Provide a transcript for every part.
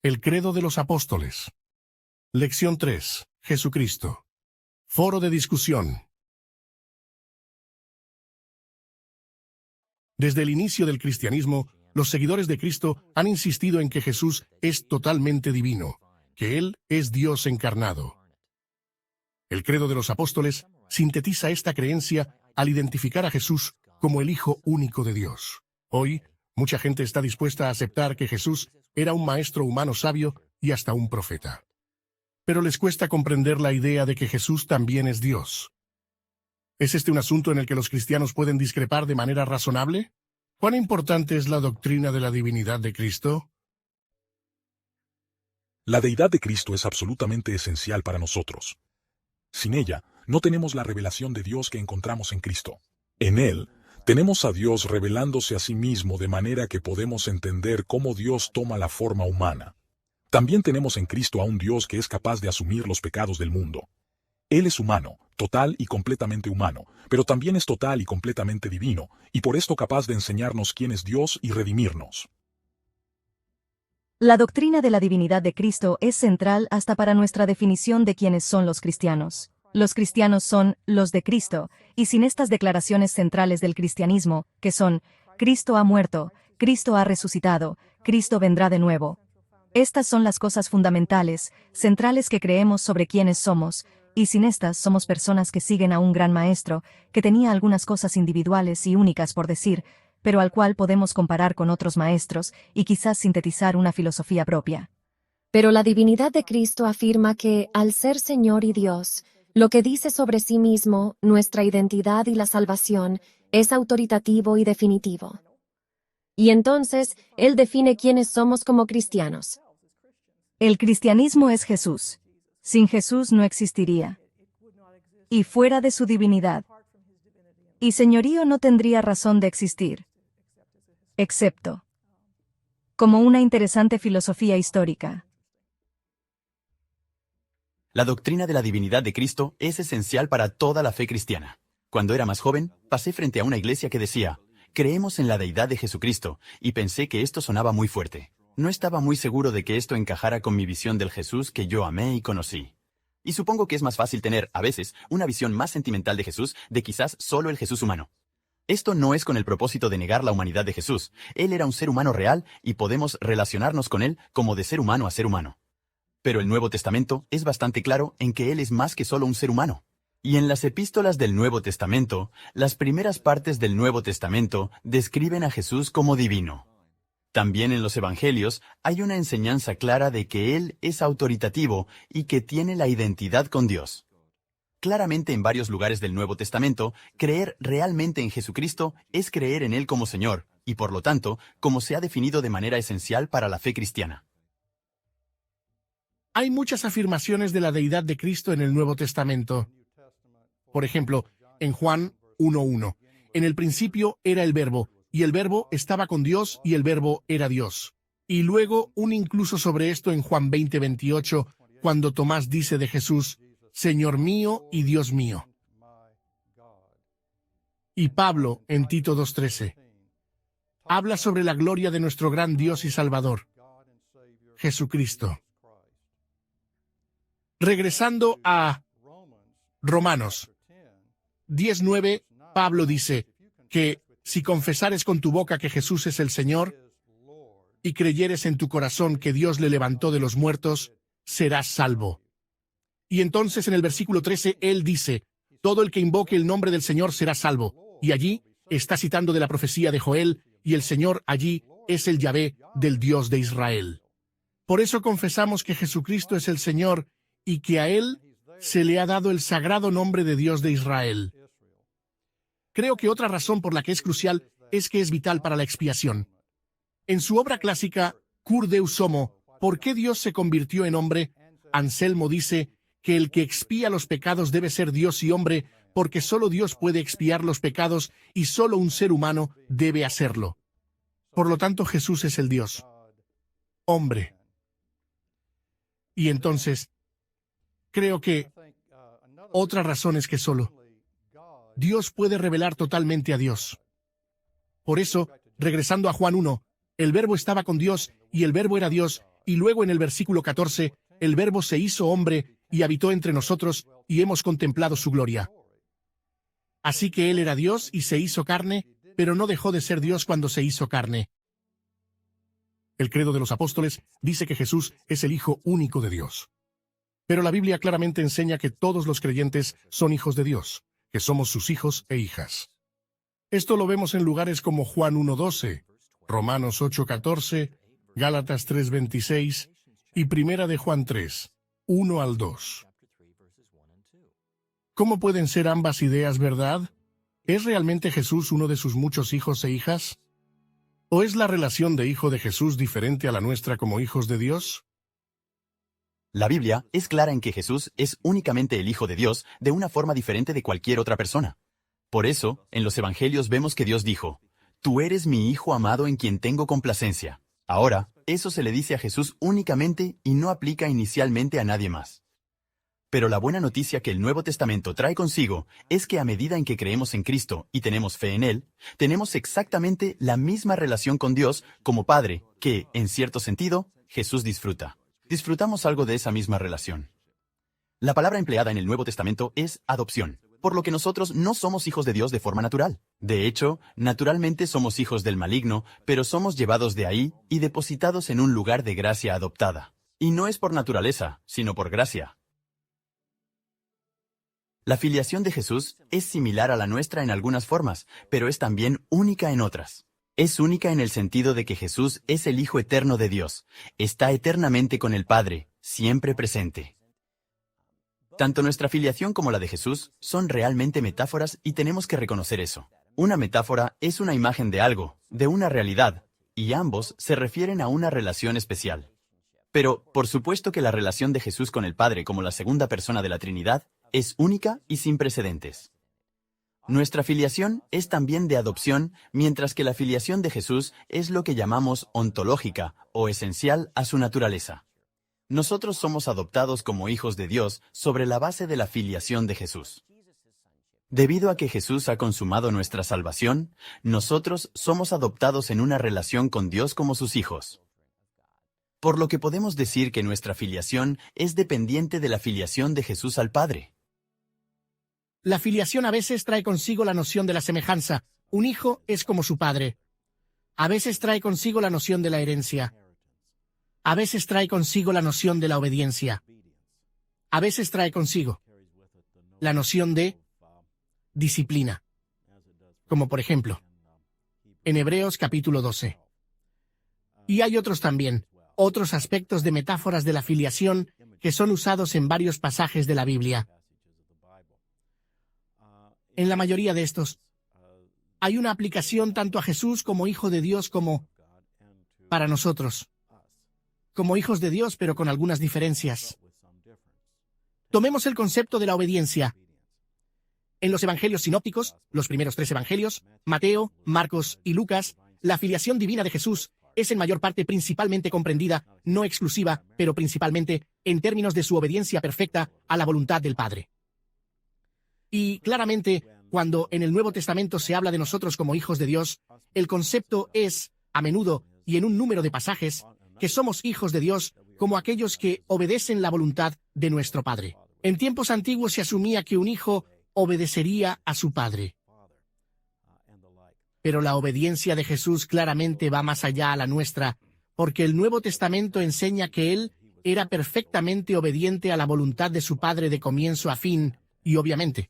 El credo de los apóstoles. Lección 3. Jesucristo. Foro de discusión. Desde el inicio del cristianismo, los seguidores de Cristo han insistido en que Jesús es totalmente divino, que Él es Dios encarnado. El credo de los apóstoles sintetiza esta creencia al identificar a Jesús como el Hijo único de Dios. Hoy, mucha gente está dispuesta a aceptar que Jesús era un maestro humano sabio y hasta un profeta. Pero les cuesta comprender la idea de que Jesús también es Dios. ¿Es este un asunto en el que los cristianos pueden discrepar de manera razonable? ¿Cuán importante es la doctrina de la divinidad de Cristo? La deidad de Cristo es absolutamente esencial para nosotros. Sin ella, no tenemos la revelación de Dios que encontramos en Cristo. En Él, tenemos a Dios revelándose a sí mismo de manera que podemos entender cómo Dios toma la forma humana. También tenemos en Cristo a un Dios que es capaz de asumir los pecados del mundo. Él es humano, total y completamente humano, pero también es total y completamente divino, y por esto capaz de enseñarnos quién es Dios y redimirnos. La doctrina de la divinidad de Cristo es central hasta para nuestra definición de quiénes son los cristianos. Los cristianos son los de Cristo, y sin estas declaraciones centrales del cristianismo, que son, Cristo ha muerto, Cristo ha resucitado, Cristo vendrá de nuevo. Estas son las cosas fundamentales, centrales que creemos sobre quiénes somos, y sin estas somos personas que siguen a un gran maestro, que tenía algunas cosas individuales y únicas por decir, pero al cual podemos comparar con otros maestros y quizás sintetizar una filosofía propia. Pero la divinidad de Cristo afirma que, al ser Señor y Dios, lo que dice sobre sí mismo, nuestra identidad y la salvación, es autoritativo y definitivo. Y entonces, Él define quiénes somos como cristianos. El cristianismo es Jesús. Sin Jesús no existiría. Y fuera de su divinidad. Y señorío no tendría razón de existir. Excepto. Como una interesante filosofía histórica. La doctrina de la divinidad de Cristo es esencial para toda la fe cristiana. Cuando era más joven, pasé frente a una iglesia que decía, creemos en la deidad de Jesucristo, y pensé que esto sonaba muy fuerte. No estaba muy seguro de que esto encajara con mi visión del Jesús que yo amé y conocí. Y supongo que es más fácil tener, a veces, una visión más sentimental de Jesús de quizás solo el Jesús humano. Esto no es con el propósito de negar la humanidad de Jesús. Él era un ser humano real y podemos relacionarnos con él como de ser humano a ser humano. Pero el Nuevo Testamento es bastante claro en que él es más que solo un ser humano. Y en las epístolas del Nuevo Testamento, las primeras partes del Nuevo Testamento describen a Jesús como divino. También en los Evangelios hay una enseñanza clara de que Él es autoritativo y que tiene la identidad con Dios. Claramente en varios lugares del Nuevo Testamento, creer realmente en Jesucristo es creer en Él como Señor, y por lo tanto, como se ha definido de manera esencial para la fe cristiana. Hay muchas afirmaciones de la deidad de Cristo en el Nuevo Testamento. Por ejemplo, en Juan 1:1, en el principio era el Verbo, y el Verbo estaba con Dios, y el Verbo era Dios. Y luego un incluso sobre esto en Juan 20:28, cuando Tomás dice de Jesús, Señor mío y Dios mío. Y Pablo, en Tito 2:13, habla sobre la gloria de nuestro gran Dios y Salvador, Jesucristo. Regresando a Romanos 10:9, Pablo dice que si confesares con tu boca que Jesús es el Señor y creyeres en tu corazón que Dios le levantó de los muertos, serás salvo. Y entonces en el versículo 13 él dice, todo el que invoque el nombre del Señor será salvo. Y allí está citando de la profecía de Joel, y el Señor allí es el Yahvé del Dios de Israel. Por eso confesamos que Jesucristo es el Señor y que a Él se le ha dado el sagrado nombre de Dios de Israel. Creo que otra razón por la que es crucial es que es vital para la expiación. En su obra clásica, Cur Deus Homo, ¿por qué Dios se convirtió en hombre?, Anselmo dice que el que expía los pecados debe ser Dios y hombre, porque solo Dios puede expiar los pecados y solo un ser humano debe hacerlo. Por lo tanto, Jesús es el Dios, hombre. Y entonces, creo que otra razón es que solo Dios puede revelar totalmente a Dios. Por eso, regresando a Juan 1, el Verbo estaba con Dios y el Verbo era Dios, Y luego en el versículo 14, el Verbo se hizo hombre y habitó entre nosotros, y hemos contemplado su gloria. Así que Él era Dios y se hizo carne, pero no dejó de ser Dios cuando se hizo carne. El credo de los apóstoles dice que Jesús es el Hijo único de Dios. Pero la Biblia claramente enseña que todos los creyentes son hijos de Dios, que somos sus hijos e hijas. Esto lo vemos en lugares como Juan 1:12, Romanos 8:14, Gálatas 3:26 y Primera de Juan 3, 1 al 2. ¿Cómo pueden ser ambas ideas verdad? ¿Es realmente Jesús uno de sus muchos hijos e hijas? ¿O es la relación de hijo de Jesús diferente a la nuestra como hijos de Dios? La Biblia es clara en que Jesús es únicamente el Hijo de Dios de una forma diferente de cualquier otra persona. Por eso, en los Evangelios vemos que Dios dijo, «Tú eres mi Hijo amado en quien tengo complacencia». Ahora, eso se le dice a Jesús únicamente y no aplica inicialmente a nadie más. Pero la buena noticia que el Nuevo Testamento trae consigo es que a medida en que creemos en Cristo y tenemos fe en Él, tenemos exactamente la misma relación con Dios como Padre que, en cierto sentido, Jesús disfruta. Disfrutamos algo de esa misma relación. La palabra empleada en el Nuevo Testamento es adopción, por lo que nosotros no somos hijos de Dios de forma natural. De hecho, naturalmente somos hijos del maligno, pero somos llevados de ahí y depositados en un lugar de gracia adoptada. Y no es por naturaleza, sino por gracia. La filiación de Jesús es similar a la nuestra en algunas formas, pero es también única en otras. Es única en el sentido de que Jesús es el Hijo eterno de Dios, está eternamente con el Padre, siempre presente. Tanto nuestra filiación como la de Jesús son realmente metáforas y tenemos que reconocer eso. Una metáfora es una imagen de algo, de una realidad, y ambos se refieren a una relación especial. Pero, por supuesto que la relación de Jesús con el Padre como la segunda persona de la Trinidad es única y sin precedentes. Nuestra filiación es también de adopción, mientras que la filiación de Jesús es lo que llamamos ontológica o esencial a su naturaleza. Nosotros somos adoptados como hijos de Dios sobre la base de la filiación de Jesús. Debido a que Jesús ha consumado nuestra salvación, nosotros somos adoptados en una relación con Dios como sus hijos. Por lo que podemos decir que nuestra filiación es dependiente de la filiación de Jesús al Padre. La filiación a veces trae consigo la noción de la semejanza. Un hijo es como su padre. A veces trae consigo la noción de la herencia. A veces trae consigo la noción de la obediencia. A veces trae consigo la noción de disciplina. Como por ejemplo, en Hebreos capítulo 12. Y hay otros también, otros aspectos de metáforas de la filiación que son usados en varios pasajes de la Biblia. En la mayoría de estos, hay una aplicación tanto a Jesús como Hijo de Dios como para nosotros, como hijos de Dios, pero con algunas diferencias. Tomemos el concepto de la obediencia. En los evangelios sinópticos, los primeros 3 evangelios, Mateo, Marcos y Lucas, la filiación divina de Jesús es en mayor parte principalmente comprendida, no exclusiva, pero principalmente, en términos de su obediencia perfecta a la voluntad del Padre. Y claramente, cuando en el Nuevo Testamento se habla de nosotros como hijos de Dios, el concepto es, a menudo y en un número de pasajes, que somos hijos de Dios como aquellos que obedecen la voluntad de nuestro Padre. En tiempos antiguos se asumía que un hijo obedecería a su padre. Pero la obediencia de Jesús claramente va más allá a la nuestra, porque el Nuevo Testamento enseña que Él era perfectamente obediente a la voluntad de su Padre de comienzo a fin, y obviamente,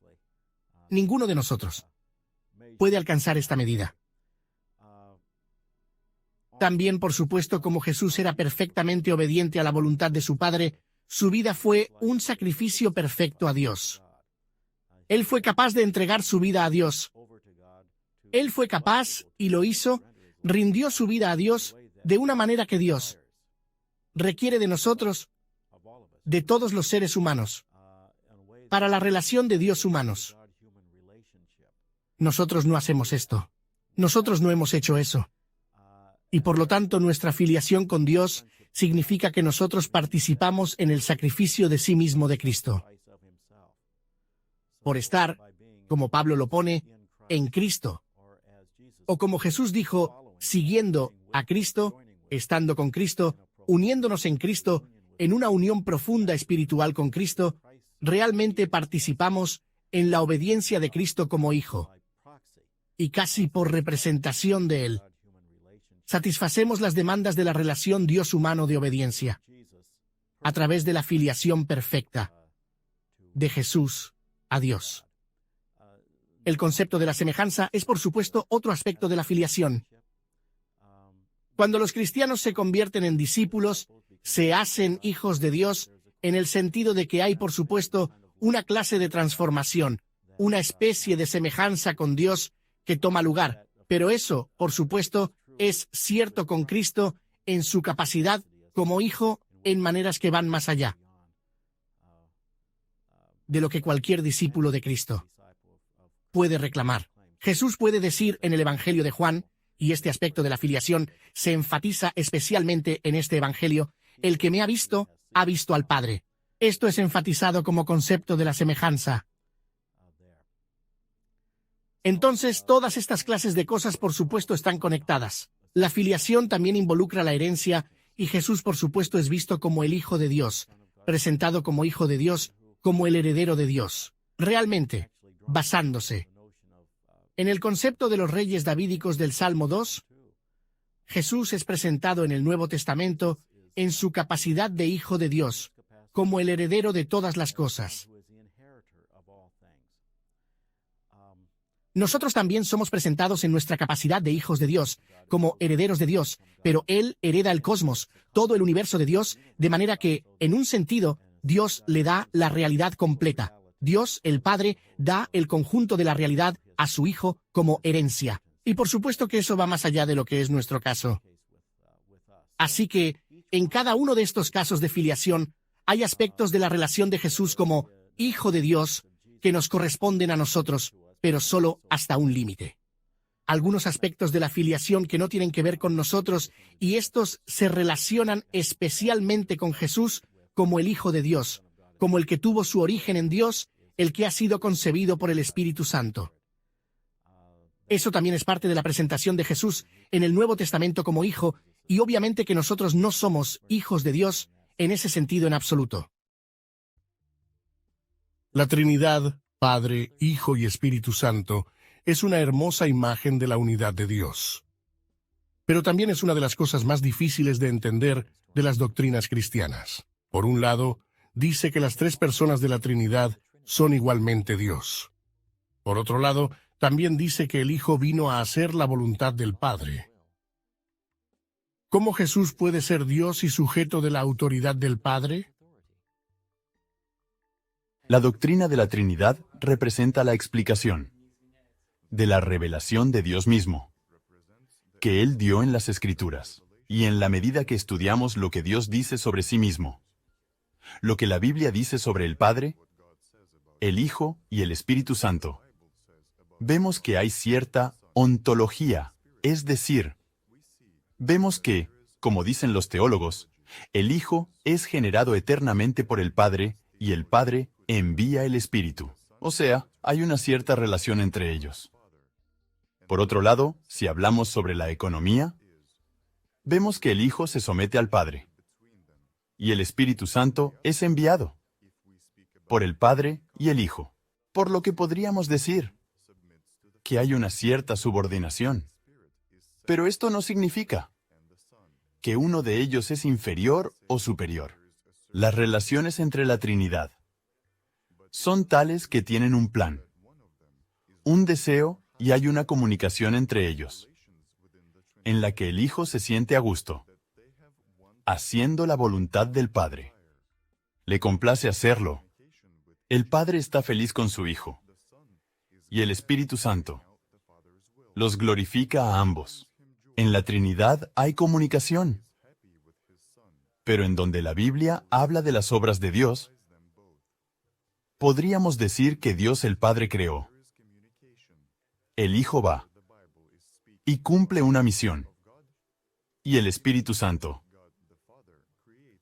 ninguno de nosotros puede alcanzar esta medida. También, por supuesto, como Jesús era perfectamente obediente a la voluntad de su Padre, su vida fue un sacrificio perfecto a Dios. Él fue capaz de entregar su vida a Dios. Él fue capaz, y lo hizo, rindió su vida a Dios de una manera que Dios requiere de nosotros, de todos los seres humanos, para la relación de Dios humanos. Nosotros no hacemos esto. Nosotros no hemos hecho eso. Y por lo tanto nuestra filiación con Dios significa que nosotros participamos en el sacrificio de sí mismo de Cristo. Por estar, como Pablo lo pone, en Cristo. O como Jesús dijo, siguiendo a Cristo, estando con Cristo, uniéndonos en Cristo, en una unión profunda espiritual con Cristo, realmente participamos en la obediencia de Cristo como Hijo, y casi por representación de Él. Satisfacemos las demandas de la relación Dios humano de obediencia, a través de la filiación perfecta de Jesús a Dios. El concepto de la semejanza es, por supuesto, otro aspecto de la filiación. Cuando los cristianos se convierten en discípulos, se hacen hijos de Dios, en el sentido de que hay, por supuesto, una clase de transformación, una especie de semejanza con Dios que toma lugar. Pero eso, por supuesto, es cierto con Cristo en su capacidad como Hijo en maneras que van más allá de lo que cualquier discípulo de Cristo puede reclamar. Jesús puede decir en el Evangelio de Juan, y este aspecto de la filiación se enfatiza especialmente en este Evangelio: el que me ha visto al Padre. Esto es enfatizado como concepto de la semejanza. Entonces, todas estas clases de cosas, por supuesto, están conectadas. La filiación también involucra la herencia, y Jesús, por supuesto, es visto como el Hijo de Dios, presentado como Hijo de Dios, como el heredero de Dios. Realmente, basándose en el concepto de los reyes davídicos del Salmo 2, Jesús es presentado en el Nuevo Testamento en su capacidad de Hijo de Dios, como el heredero de todas las cosas. Nosotros también somos presentados en nuestra capacidad de hijos de Dios, como herederos de Dios, pero Él hereda el cosmos, todo el universo de Dios, de manera que, en un sentido, Dios le da la realidad completa. Dios, el Padre, da el conjunto de la realidad a su Hijo como herencia. Y por supuesto que eso va más allá de lo que es nuestro caso. Así que, en cada uno de estos casos de filiación, hay aspectos de la relación de Jesús como Hijo de Dios que nos corresponden a nosotros, pero solo hasta un límite. Algunos aspectos de la filiación que no tienen que ver con nosotros, y estos se relacionan especialmente con Jesús como el Hijo de Dios, como el que tuvo su origen en Dios, el que ha sido concebido por el Espíritu Santo. Eso también es parte de la presentación de Jesús en el Nuevo Testamento como Hijo, y obviamente que nosotros no somos hijos de Dios en ese sentido en absoluto. La Trinidad, Padre, Hijo y Espíritu Santo, es una hermosa imagen de la unidad de Dios. Pero también es una de las cosas más difíciles de entender de las doctrinas cristianas. Por un lado, dice que las tres personas de la Trinidad son igualmente Dios. Por otro lado, también dice que el Hijo vino a hacer la voluntad del Padre. ¿Cómo Jesús puede ser Dios y sujeto de la autoridad del Padre? La doctrina de la Trinidad representa la explicación de la revelación de Dios mismo, que Él dio en las Escrituras, y en la medida que estudiamos lo que Dios dice sobre sí mismo, lo que la Biblia dice sobre el Padre, el Hijo y el Espíritu Santo, vemos que hay cierta ontología, es decir, vemos que, como dicen los teólogos, el Hijo es generado eternamente por el Padre y el Padre envía el Espíritu. O sea, hay una cierta relación entre ellos. Por otro lado, si hablamos sobre la economía, vemos que el Hijo se somete al Padre y el Espíritu Santo es enviado por el Padre y el Hijo, por lo que podríamos decir que hay una cierta subordinación. Pero esto no significa que uno de ellos es inferior o superior. Las relaciones entre la Trinidad son tales que tienen un plan, un deseo y hay una comunicación entre ellos, en la que el Hijo se siente a gusto, haciendo la voluntad del Padre. Le complace hacerlo. El Padre está feliz con su Hijo, y el Espíritu Santo los glorifica a ambos. En la Trinidad hay comunicación, pero en donde la Biblia habla de las obras de Dios, podríamos decir que Dios el Padre creó. El Hijo va y cumple una misión, y el Espíritu Santo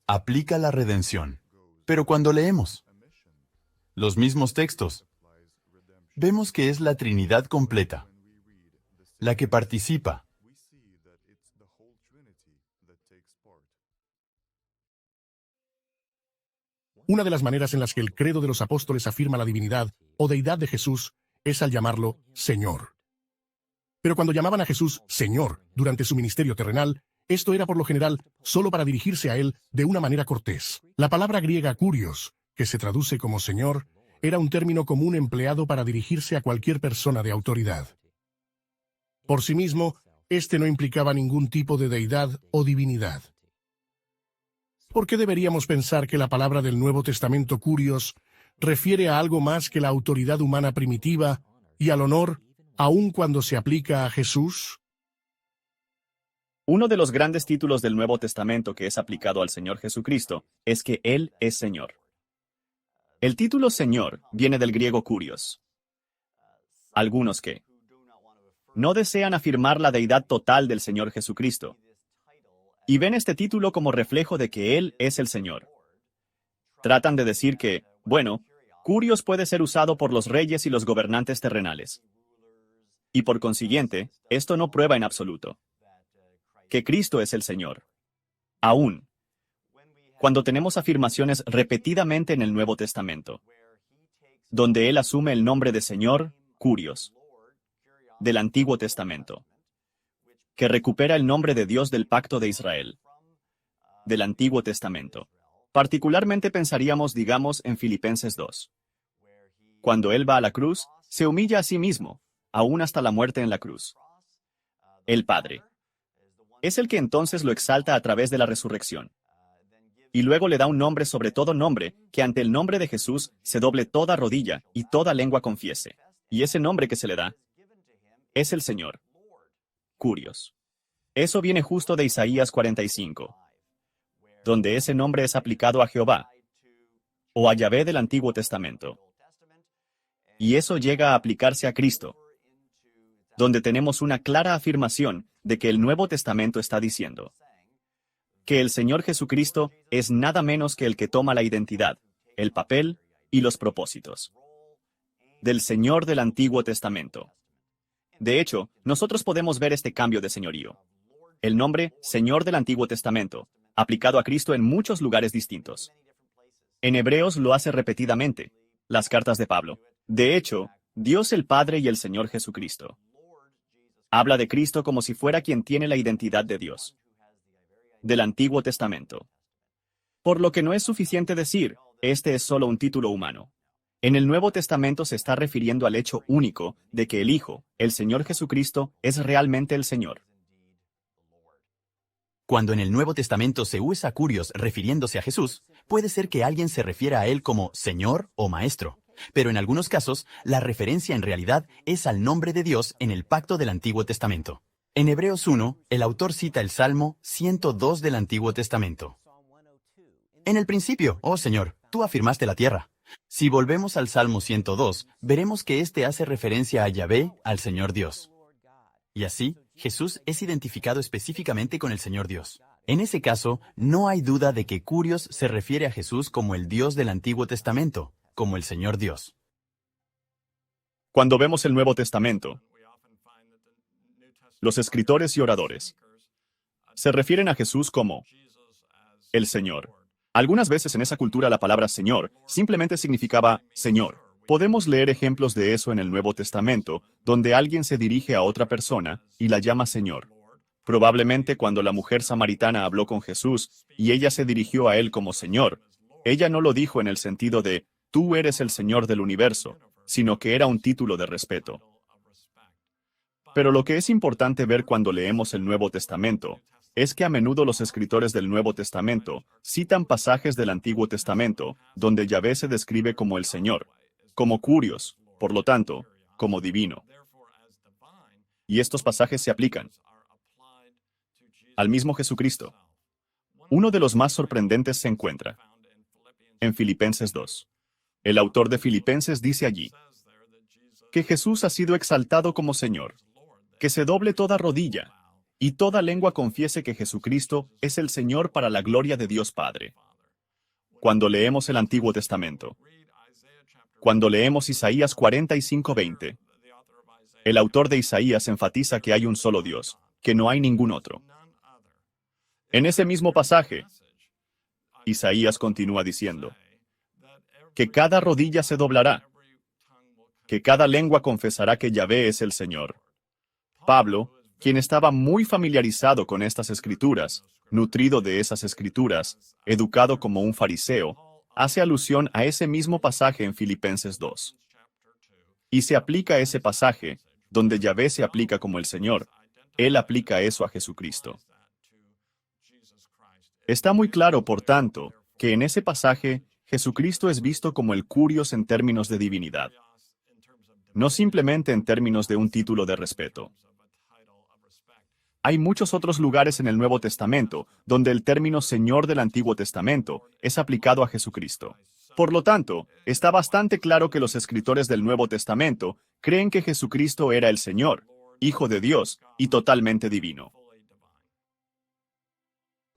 aplica la redención. Pero cuando leemos los mismos textos, vemos que es la Trinidad completa la que participa. Una de las maneras en las que el credo de los apóstoles afirma la divinidad o deidad de Jesús es al llamarlo Señor. Pero cuando llamaban a Jesús Señor durante su ministerio terrenal, esto era por lo general solo para dirigirse a él de una manera cortés. La palabra griega kurios, que se traduce como Señor, era un término común empleado para dirigirse a cualquier persona de autoridad. Por sí mismo, este no implicaba ningún tipo de deidad o divinidad. ¿Por qué deberíamos pensar que la palabra del Nuevo Testamento kurios refiere a algo más que la autoridad humana primitiva y al honor, aun cuando se aplica a Jesús? Uno de los grandes títulos del Nuevo Testamento que es aplicado al Señor Jesucristo es que Él es Señor. El título Señor viene del griego kurios. Algunos que no desean afirmar la deidad total del Señor Jesucristo y ven este título como reflejo de que Él es el Señor. Tratan de decir que, bueno, kurios puede ser usado por los reyes y los gobernantes terrenales. Y por consiguiente, esto no prueba en absoluto que Cristo es el Señor. Aún, cuando tenemos afirmaciones repetidamente en el Nuevo Testamento, donde Él asume el nombre de Señor, kurios, del Antiguo Testamento, que recupera el nombre de Dios del Pacto de Israel, del Antiguo Testamento. Particularmente pensaríamos, digamos, en Filipenses 2. Cuando Él va a la cruz, se humilla a sí mismo, aún hasta la muerte en la cruz. El Padre es el que entonces lo exalta a través de la resurrección. Y luego le da un nombre sobre todo nombre, que ante el nombre de Jesús se doble toda rodilla y toda lengua confiese. Y ese nombre que se le da es el Señor. Kurios. Eso viene justo de Isaías 45, donde ese nombre es aplicado a Jehová, o a Yahvé del Antiguo Testamento. Y eso llega a aplicarse a Cristo, donde tenemos una clara afirmación de que el Nuevo Testamento está diciendo que el Señor Jesucristo es nada menos que el que toma la identidad, el papel y los propósitos del Señor del Antiguo Testamento. De hecho, nosotros podemos ver este cambio de señorío. El nombre Señor del Antiguo Testamento, aplicado a Cristo en muchos lugares distintos. En Hebreos lo hace repetidamente, las cartas de Pablo. De hecho, Dios el Padre y el Señor Jesucristo habla de Cristo como si fuera quien tiene la identidad de Dios del Antiguo Testamento. Por lo que no es suficiente decir, este es solo un título humano. En el Nuevo Testamento se está refiriendo al hecho único de que el Hijo, el Señor Jesucristo, es realmente el Señor. Cuando en el Nuevo Testamento se usa kurios refiriéndose a Jesús, puede ser que alguien se refiera a Él como Señor o Maestro. Pero en algunos casos, la referencia en realidad es al nombre de Dios en el pacto del Antiguo Testamento. En Hebreos 1, el autor cita el Salmo 102 del Antiguo Testamento. En el principio, oh Señor, tú afirmaste la tierra. Si volvemos al Salmo 102, veremos que este hace referencia a Yahvé, al Señor Dios. Y así, Jesús es identificado específicamente con el Señor Dios. En ese caso, no hay duda de que kurios se refiere a Jesús como el Dios del Antiguo Testamento, como el Señor Dios. Cuando vemos el Nuevo Testamento, los escritores y oradores se refieren a Jesús como el Señor. Algunas veces en esa cultura la palabra Señor simplemente significaba Señor. Podemos leer ejemplos de eso en el Nuevo Testamento, donde alguien se dirige a otra persona y la llama Señor. Probablemente cuando la mujer samaritana habló con Jesús y ella se dirigió a él como Señor, ella no lo dijo en el sentido de tú eres el Señor del universo, sino que era un título de respeto. Pero lo que es importante ver cuando leemos el Nuevo Testamento es que a menudo los escritores del Nuevo Testamento citan pasajes del Antiguo Testamento donde Yahvé se describe como el Señor, como kurios, por lo tanto, como divino. Y estos pasajes se aplican al mismo Jesucristo. Uno de los más sorprendentes se encuentra en Filipenses 2. El autor de Filipenses dice allí que Jesús ha sido exaltado como Señor, que se doble toda rodilla y toda lengua confiese que Jesucristo es el Señor para la gloria de Dios Padre. Cuando leemos el Antiguo Testamento, cuando leemos Isaías 45:20, el autor de Isaías enfatiza que hay un solo Dios, que no hay ningún otro. En ese mismo pasaje, Isaías continúa diciendo que cada rodilla se doblará, que cada lengua confesará que Yahvé es el Señor. Pablo, quien estaba muy familiarizado con estas escrituras, nutrido de esas escrituras, educado como un fariseo, hace alusión a ese mismo pasaje en Filipenses 2. Y se aplica ese pasaje, donde Yahvé se aplica como el Señor. Él aplica eso a Jesucristo. Está muy claro, por tanto, que en ese pasaje, Jesucristo es visto como el Curios en términos de divinidad, no simplemente en términos de un título de respeto. Hay muchos otros lugares en el Nuevo Testamento donde el término Señor del Antiguo Testamento es aplicado a Jesucristo. Por lo tanto, está bastante claro que los escritores del Nuevo Testamento creen que Jesucristo era el Señor, Hijo de Dios y totalmente divino.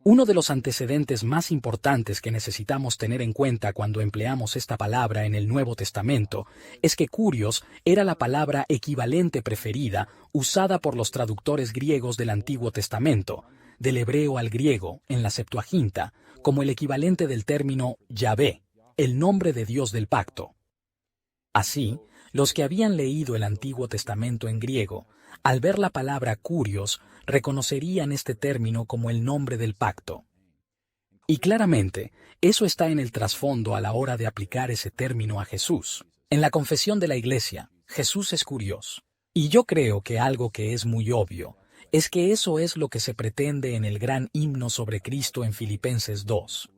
Uno de los antecedentes más importantes que necesitamos tener en cuenta cuando empleamos esta palabra en el Nuevo Testamento es que Curios era la palabra equivalente preferida usada por los traductores griegos del Antiguo Testamento, del hebreo al griego, en la Septuaginta, como el equivalente del término Yahvé, el nombre de Dios del pacto. Así, los que habían leído el Antiguo Testamento en griego, al ver la palabra Curios, reconocerían este término como el nombre del pacto. Y claramente, eso está en el trasfondo a la hora de aplicar ese término a Jesús. En la confesión de la Iglesia, Jesús es Curios. Y yo creo que algo que es muy obvio es que eso es lo que se pretende en el gran himno sobre Cristo en Filipenses 2.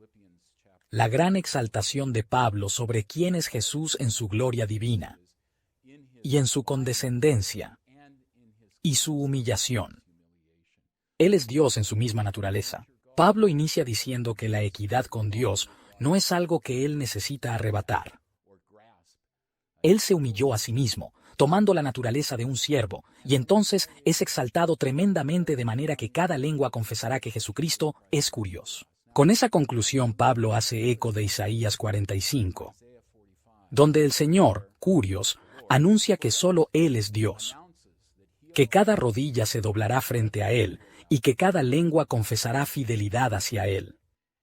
La gran exaltación de Pablo sobre quién es Jesús en su gloria divina, y en su condescendencia, y su humillación. Él es Dios en su misma naturaleza. Pablo inicia diciendo que la equidad con Dios no es algo que él necesita arrebatar. Él se humilló a sí mismo, tomando la naturaleza de un siervo, y entonces es exaltado tremendamente de manera que cada lengua confesará que Jesucristo es Curios. Con esa conclusión Pablo hace eco de Isaías 45, donde el Señor, Curios, anuncia que solo Él es Dios, que cada rodilla se doblará frente a Él y que cada lengua confesará fidelidad hacia Él.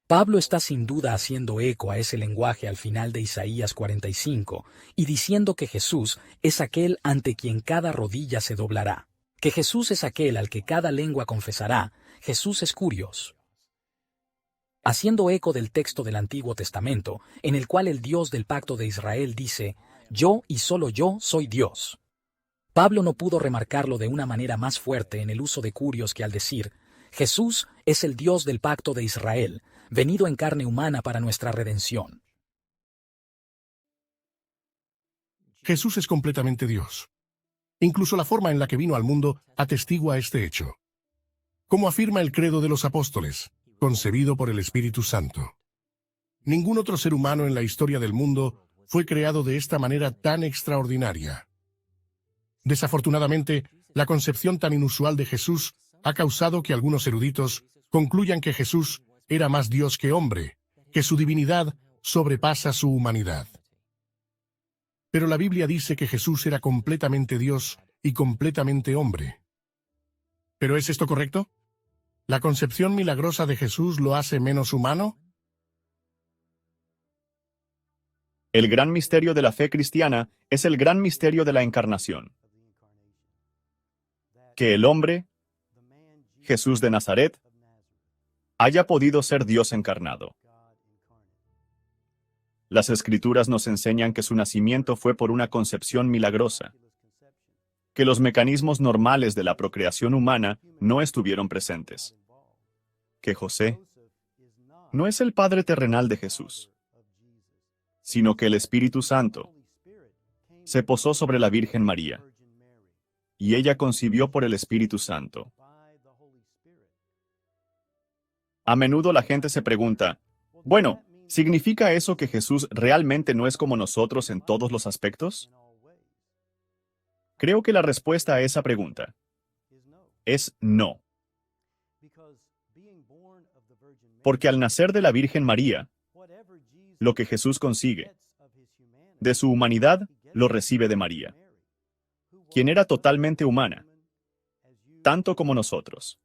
Pablo está sin duda haciendo eco a ese lenguaje al final de Isaías 45 y diciendo que Jesús es aquel ante quien cada rodilla se doblará, que Jesús es aquel al que cada lengua confesará. Jesús es Curios. Haciendo eco del texto del Antiguo Testamento, en el cual el Dios del pacto de Israel dice, «Yo y solo yo soy Dios». Pablo no pudo remarcarlo de una manera más fuerte en el uso de Curios que al decir, «Jesús es el Dios del pacto de Israel, venido en carne humana para nuestra redención». Jesús es completamente Dios. Incluso la forma en la que vino al mundo atestigua este hecho. Como afirma el credo de los apóstoles, concebido por el Espíritu Santo. Ningún otro ser humano en la historia del mundo fue creado de esta manera tan extraordinaria. Desafortunadamente, la concepción tan inusual de Jesús ha causado que algunos eruditos concluyan que Jesús era más Dios que hombre, que su divinidad sobrepasa su humanidad. Pero la Biblia dice que Jesús era completamente Dios y completamente hombre. ¿Pero es esto correcto? ¿La concepción milagrosa de Jesús lo hace menos humano? El gran misterio de la fe cristiana es el gran misterio de la encarnación. Que el hombre, Jesús de Nazaret, haya podido ser Dios encarnado. Las Escrituras nos enseñan que su nacimiento fue por una concepción milagrosa, que los mecanismos normales de la procreación humana no estuvieron presentes, que José no es el padre terrenal de Jesús, sino que el Espíritu Santo se posó sobre la Virgen María, y ella concibió por el Espíritu Santo. A menudo la gente se pregunta, bueno, ¿significa eso que Jesús realmente no es como nosotros en todos los aspectos? Creo que la respuesta a esa pregunta es no. Porque al nacer de la Virgen María, lo que Jesús consigue de su humanidad lo recibe de María, quien era totalmente humana, tanto como nosotros.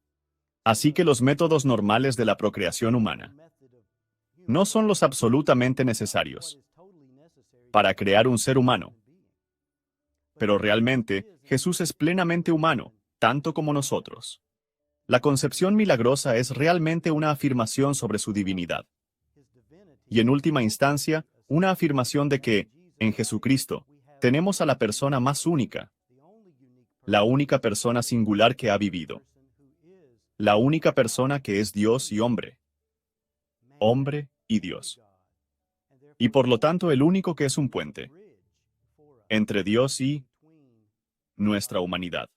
Así que los métodos normales de la procreación humana no son los absolutamente necesarios. para crear un ser humano. Pero realmente, Jesús es plenamente humano, tanto como nosotros. La concepción milagrosa es realmente una afirmación sobre su divinidad. Y en última instancia, una afirmación de que, en Jesucristo, tenemos a la persona más única, la única persona singular que ha vivido, la única persona que es Dios y hombre, hombre y Dios. Y por lo tanto el único que es un puente entre Dios y nuestra humanidad.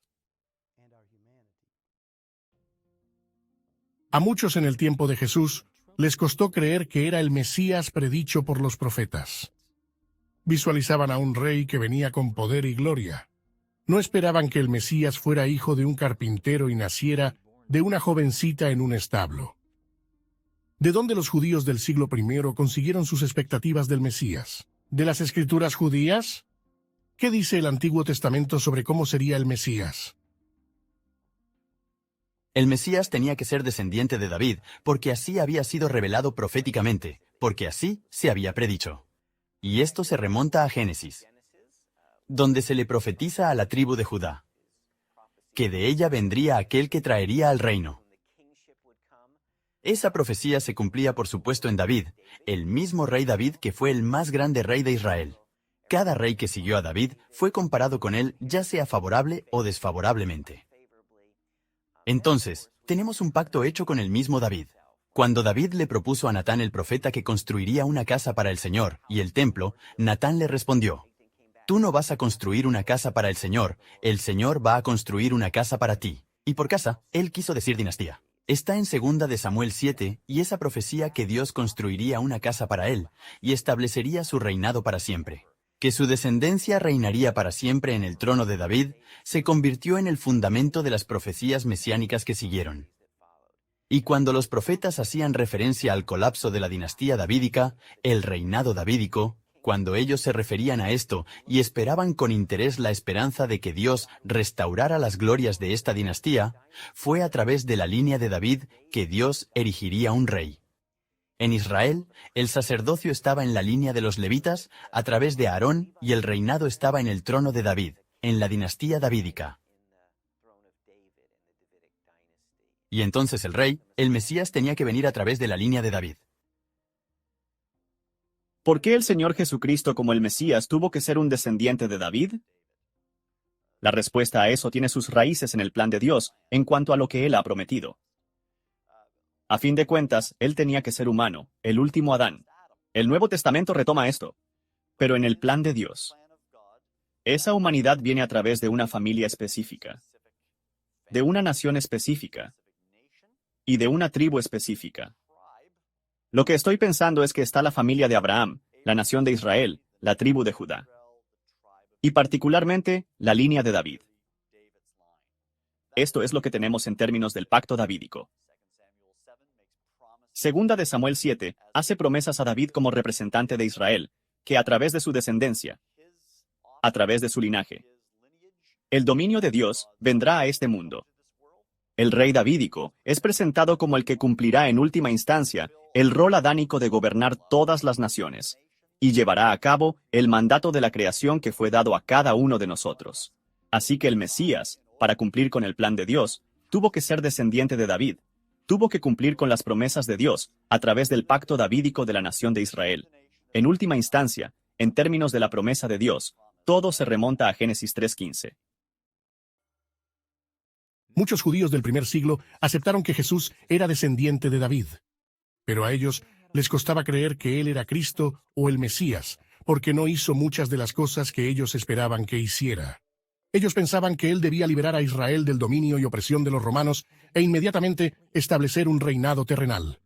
A muchos en el tiempo de Jesús les costó creer que era el Mesías predicho por los profetas. Visualizaban a un rey que venía con poder y gloria. No esperaban que el Mesías fuera hijo de un carpintero y naciera de una jovencita en un establo. ¿De dónde los judíos del siglo I consiguieron sus expectativas del Mesías? ¿De las escrituras judías? ¿Qué dice el Antiguo Testamento sobre cómo sería el Mesías? El Mesías tenía que ser descendiente de David, porque así había sido revelado proféticamente, porque así se había predicho. Y esto se remonta a Génesis, donde se le profetiza a la tribu de Judá, que de ella vendría aquel que traería al reino. Esa profecía se cumplía por supuesto en David, el mismo rey David que fue el más grande rey de Israel. Cada rey que siguió a David fue comparado con él, ya sea favorable o desfavorablemente. Entonces, tenemos un pacto hecho con el mismo David. Cuando David le propuso a Natán el profeta que construiría una casa para el Señor y el templo, Natán le respondió: «Tú no vas a construir una casa para el Señor va a construir una casa para ti». Y por casa, él quiso decir dinastía. Está en 2 de Samuel 7, y esa profecía que Dios construiría una casa para él, y establecería su reinado para siempre. Que su descendencia reinaría para siempre en el trono de David, se convirtió en el fundamento de las profecías mesiánicas que siguieron. Y cuando los profetas hacían referencia al colapso de la dinastía davídica, el reinado davídico, cuando ellos se referían a esto y esperaban con interés la esperanza de que Dios restaurara las glorias de esta dinastía, fue a través de la línea de David que Dios erigiría un rey. En Israel, el sacerdocio estaba en la línea de los levitas a través de Aarón y el reinado estaba en el trono de David, en la dinastía davídica. Y entonces el rey, el Mesías, tenía que venir a través de la línea de David. ¿Por qué el Señor Jesucristo como el Mesías tuvo que ser un descendiente de David? La respuesta a eso tiene sus raíces en el plan de Dios en cuanto a lo que Él ha prometido. A fin de cuentas, Él tenía que ser humano, el último Adán. El Nuevo Testamento retoma esto. Pero en el plan de Dios, esa humanidad viene a través de una familia específica, de una nación específica y de una tribu específica. Lo que estoy pensando es que está la familia de Abraham, la nación de Israel, la tribu de Judá, y particularmente la línea de David. Esto es lo que tenemos en términos del pacto davídico. 2 de Samuel 7 hace promesas a David como representante de Israel, que a través de su descendencia, a través de su linaje, el dominio de Dios vendrá a este mundo. El rey davídico es presentado como el que cumplirá en última instancia el rol adánico de gobernar todas las naciones, y llevará a cabo el mandato de la creación que fue dado a cada uno de nosotros. Así que el Mesías, para cumplir con el plan de Dios, tuvo que ser descendiente de David, tuvo que cumplir con las promesas de Dios a través del pacto davídico de la nación de Israel. En última instancia, en términos de la promesa de Dios, todo se remonta a Génesis 3:15. Muchos judíos del primer siglo aceptaron que Jesús era descendiente de David, pero a ellos les costaba creer que él era Cristo o el Mesías, porque no hizo muchas de las cosas que ellos esperaban que hiciera. Ellos pensaban que él debía liberar a Israel del dominio y opresión de los romanos e inmediatamente establecer un reinado terrenal.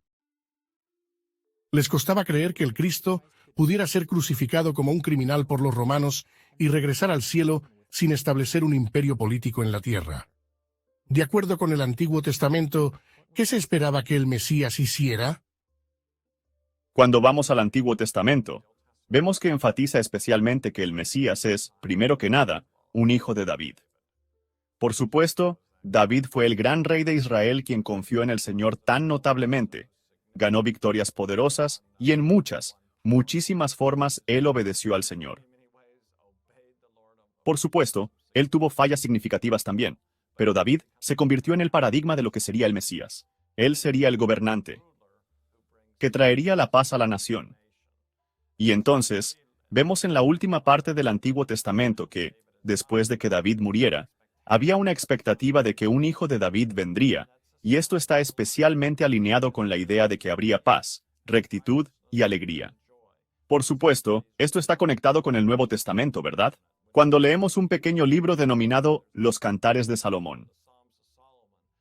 Les costaba creer que el Cristo pudiera ser crucificado como un criminal por los romanos y regresar al cielo sin establecer un imperio político en la tierra. De acuerdo con el Antiguo Testamento, ¿qué se esperaba que el Mesías hiciera? Cuando vamos al Antiguo Testamento, vemos que enfatiza especialmente que el Mesías es, primero que nada, un hijo de David. Por supuesto, David fue el gran rey de Israel quien confió en el Señor tan notablemente, ganó victorias poderosas y en muchas, muchísimas formas él obedeció al Señor. Por supuesto, él tuvo fallas significativas también, pero David se convirtió en el paradigma de lo que sería el Mesías. Él sería el gobernante, que traería la paz a la nación. Y entonces, vemos en la última parte del Antiguo Testamento que, después de que David muriera, había una expectativa de que un hijo de David vendría, y esto está especialmente alineado con la idea de que habría paz, rectitud y alegría. Por supuesto, esto está conectado con el Nuevo Testamento, ¿verdad? Cuando leemos un pequeño libro denominado Los Cantares de Salomón.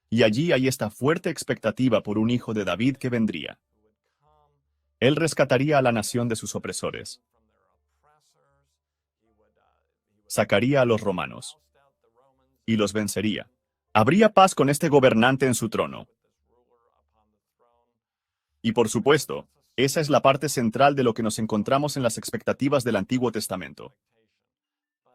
Y allí hay esta fuerte expectativa por un hijo de David que vendría. Él rescataría a la nación de sus opresores. Sacaría a los romanos. Y los vencería. Habría paz con este gobernante en su trono. Y por supuesto, esa es la parte central de lo que nos encontramos en las expectativas del Antiguo Testamento.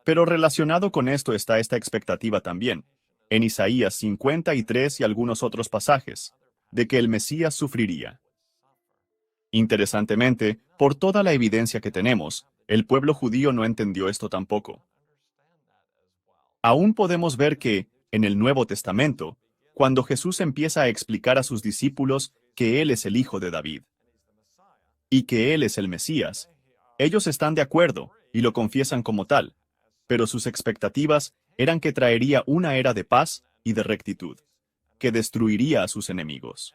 Pero relacionado con esto está esta expectativa también, en Isaías 53 y algunos otros pasajes, de que el Mesías sufriría. Interesantemente, por toda la evidencia que tenemos, el pueblo judío no entendió esto tampoco. Aún podemos ver que, en el Nuevo Testamento, cuando Jesús empieza a explicar a sus discípulos que Él es el Hijo de David y que Él es el Mesías, ellos están de acuerdo y lo confiesan como tal, pero sus expectativas eran que traería una era de paz y de rectitud, que destruiría a sus enemigos.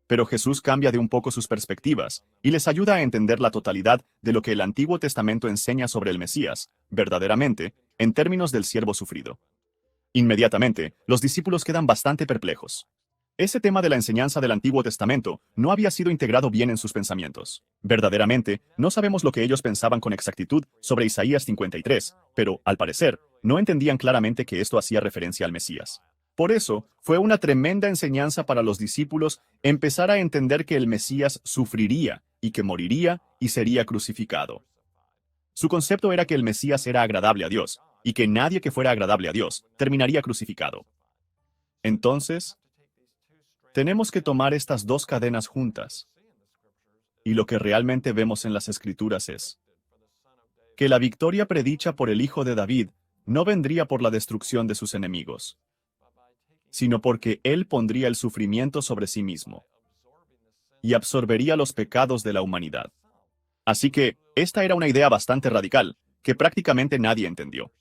Pero Jesús cambia de un poco sus perspectivas y les ayuda a entender la totalidad de lo que el Antiguo Testamento enseña sobre el Mesías, verdaderamente, en términos del siervo sufrido. Inmediatamente, los discípulos quedan bastante perplejos. Ese tema de la enseñanza del Antiguo Testamento no había sido integrado bien en sus pensamientos. Verdaderamente, no sabemos lo que ellos pensaban con exactitud sobre Isaías 53, pero, al parecer, no entendían claramente que esto hacía referencia al Mesías. Por eso, fue una tremenda enseñanza para los discípulos empezar a entender que el Mesías sufriría y que moriría y sería crucificado. Su concepto era que el Mesías era agradable a Dios, y que nadie que fuera agradable a Dios terminaría crucificado. Entonces, tenemos que tomar estas dos cadenas juntas. Y lo que realmente vemos en las Escrituras es que la victoria predicha por el Hijo de David no vendría por la destrucción de sus enemigos, sino porque Él pondría el sufrimiento sobre sí mismo y absorbería los pecados de la humanidad. Así que, esta era una idea bastante radical, que prácticamente nadie entendió.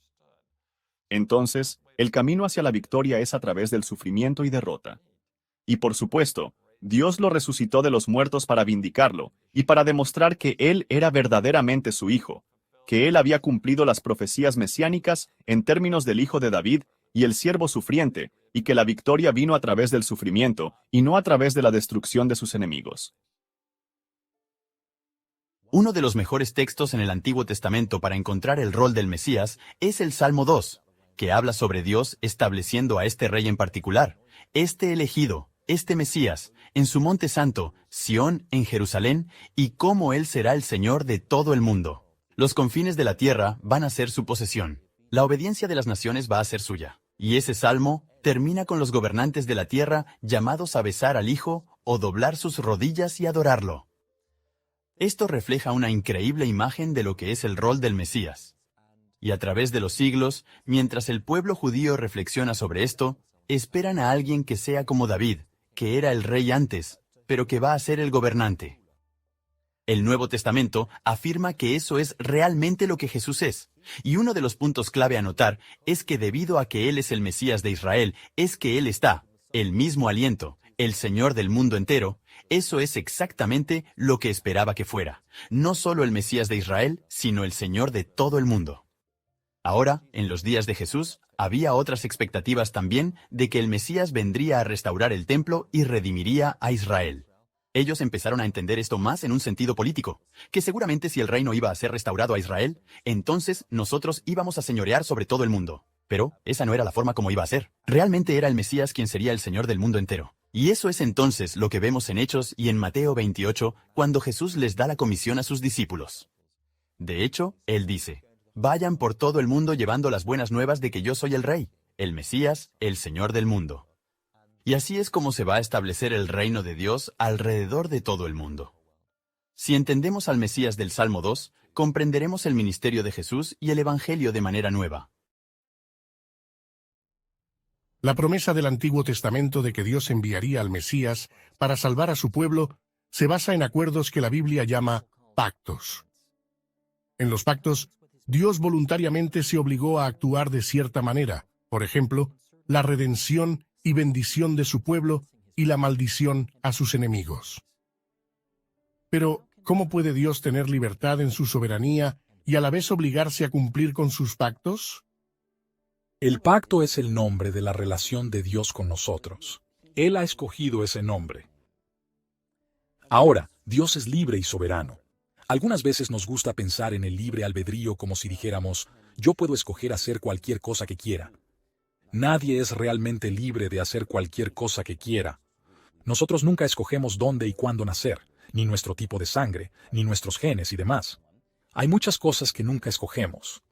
Entonces, el camino hacia la victoria es a través del sufrimiento y derrota. Y por supuesto, Dios lo resucitó de los muertos para vindicarlo, y para demostrar que Él era verdaderamente su Hijo, que Él había cumplido las profecías mesiánicas en términos del Hijo de David y el siervo sufriente, y que la victoria vino a través del sufrimiento, y no a través de la destrucción de sus enemigos. Uno de los mejores textos en el Antiguo Testamento para encontrar el rol del Mesías es el Salmo 2, que habla sobre Dios estableciendo a este rey en particular, este elegido, este Mesías, en su monte santo, Sión, en Jerusalén, y cómo Él será el Señor de todo el mundo. Los confines de la tierra van a ser su posesión. La obediencia de las naciones va a ser suya. Y ese salmo termina con los gobernantes de la tierra llamados a besar al Hijo o doblar sus rodillas y adorarlo. Esto refleja una increíble imagen de lo que es el rol del Mesías. Y a través de los siglos, mientras el pueblo judío reflexiona sobre esto, esperan a alguien que sea como David, que era el rey antes, pero que va a ser el gobernante. El Nuevo Testamento afirma que eso es realmente lo que Jesús es. Y uno de los puntos clave a notar es que debido a que Él es el Mesías de Israel, es que Él está, el mismo aliento, el Señor del mundo entero. Eso es exactamente lo que esperaba que fuera. No solo el Mesías de Israel, sino el Señor de todo el mundo. Ahora, en los días de Jesús, había otras expectativas también de que el Mesías vendría a restaurar el templo y redimiría a Israel. Ellos empezaron a entender esto más en un sentido político, que seguramente si el reino iba a ser restaurado a Israel, entonces nosotros íbamos a señorear sobre todo el mundo. Pero esa no era la forma como iba a ser. Realmente era el Mesías quien sería el Señor del mundo entero. Y eso es entonces lo que vemos en Hechos y en Mateo 28, cuando Jesús les da la comisión a sus discípulos. De hecho, Él dice: vayan por todo el mundo llevando las buenas nuevas de que yo soy el Rey, el Mesías, el Señor del mundo. Y así es como se va a establecer el reino de Dios alrededor de todo el mundo. Si entendemos al Mesías del Salmo 2, comprenderemos el ministerio de Jesús y el Evangelio de manera nueva. La promesa del Antiguo Testamento de que Dios enviaría al Mesías para salvar a su pueblo se basa en acuerdos que la Biblia llama pactos. En los pactos, Dios voluntariamente se obligó a actuar de cierta manera, por ejemplo, la redención y bendición de su pueblo y la maldición a sus enemigos. Pero, ¿cómo puede Dios tener libertad en su soberanía y a la vez obligarse a cumplir con sus pactos? El pacto es el nombre de la relación de Dios con nosotros. Él ha escogido ese nombre. Ahora, Dios es libre y soberano. Algunas veces nos gusta pensar en el libre albedrío como si dijéramos, yo puedo escoger hacer cualquier cosa que quiera. Nadie es realmente libre de hacer cualquier cosa que quiera. Nosotros nunca escogemos dónde y cuándo nacer, ni nuestro tipo de sangre, ni nuestros genes y demás. Hay muchas cosas que nunca escogemos.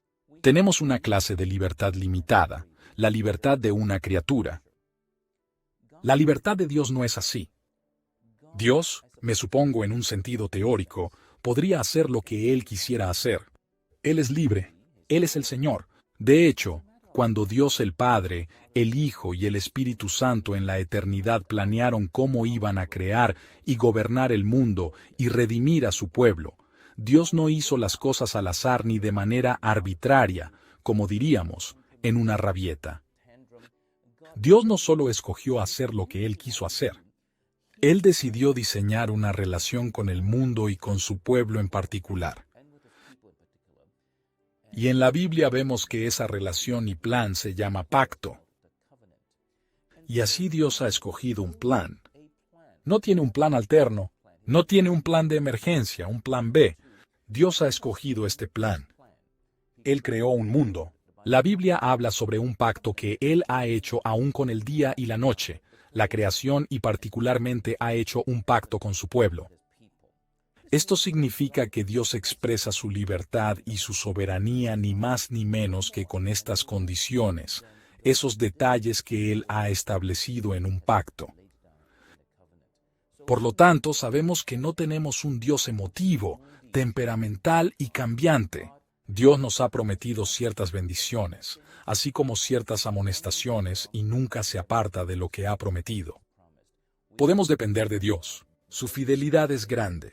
Tenemos una clase de libertad limitada, la libertad de una criatura. La libertad de Dios no es así. Dios, me supongo en un sentido teórico, podría hacer lo que Él quisiera hacer. Él es libre, Él es el Señor. De hecho, cuando Dios el Padre, el Hijo y el Espíritu Santo en la eternidad planearon cómo iban a crear y gobernar el mundo y redimir a su pueblo, Dios no hizo las cosas al azar ni de manera arbitraria, como diríamos, en una rabieta. Dios no solo escogió hacer lo que Él quiso hacer. Él decidió diseñar una relación con el mundo y con su pueblo en particular. Y en la Biblia vemos que esa relación y plan se llama pacto. Y así Dios ha escogido un plan. No tiene un plan alterno, no tiene un plan de emergencia, un plan B. Dios ha escogido este plan. Él creó un mundo. La Biblia habla sobre un pacto que Él ha hecho aún con el día y la noche, la creación y particularmente ha hecho un pacto con su pueblo. Esto significa que Dios expresa su libertad y su soberanía ni más ni menos que con estas condiciones, esos detalles que Él ha establecido en un pacto. Por lo tanto, sabemos que no tenemos un Dios emotivo, temperamental y cambiante. Dios nos ha prometido ciertas bendiciones, así como ciertas amonestaciones y nunca se aparta de lo que ha prometido. Podemos depender de Dios. Su fidelidad es grande.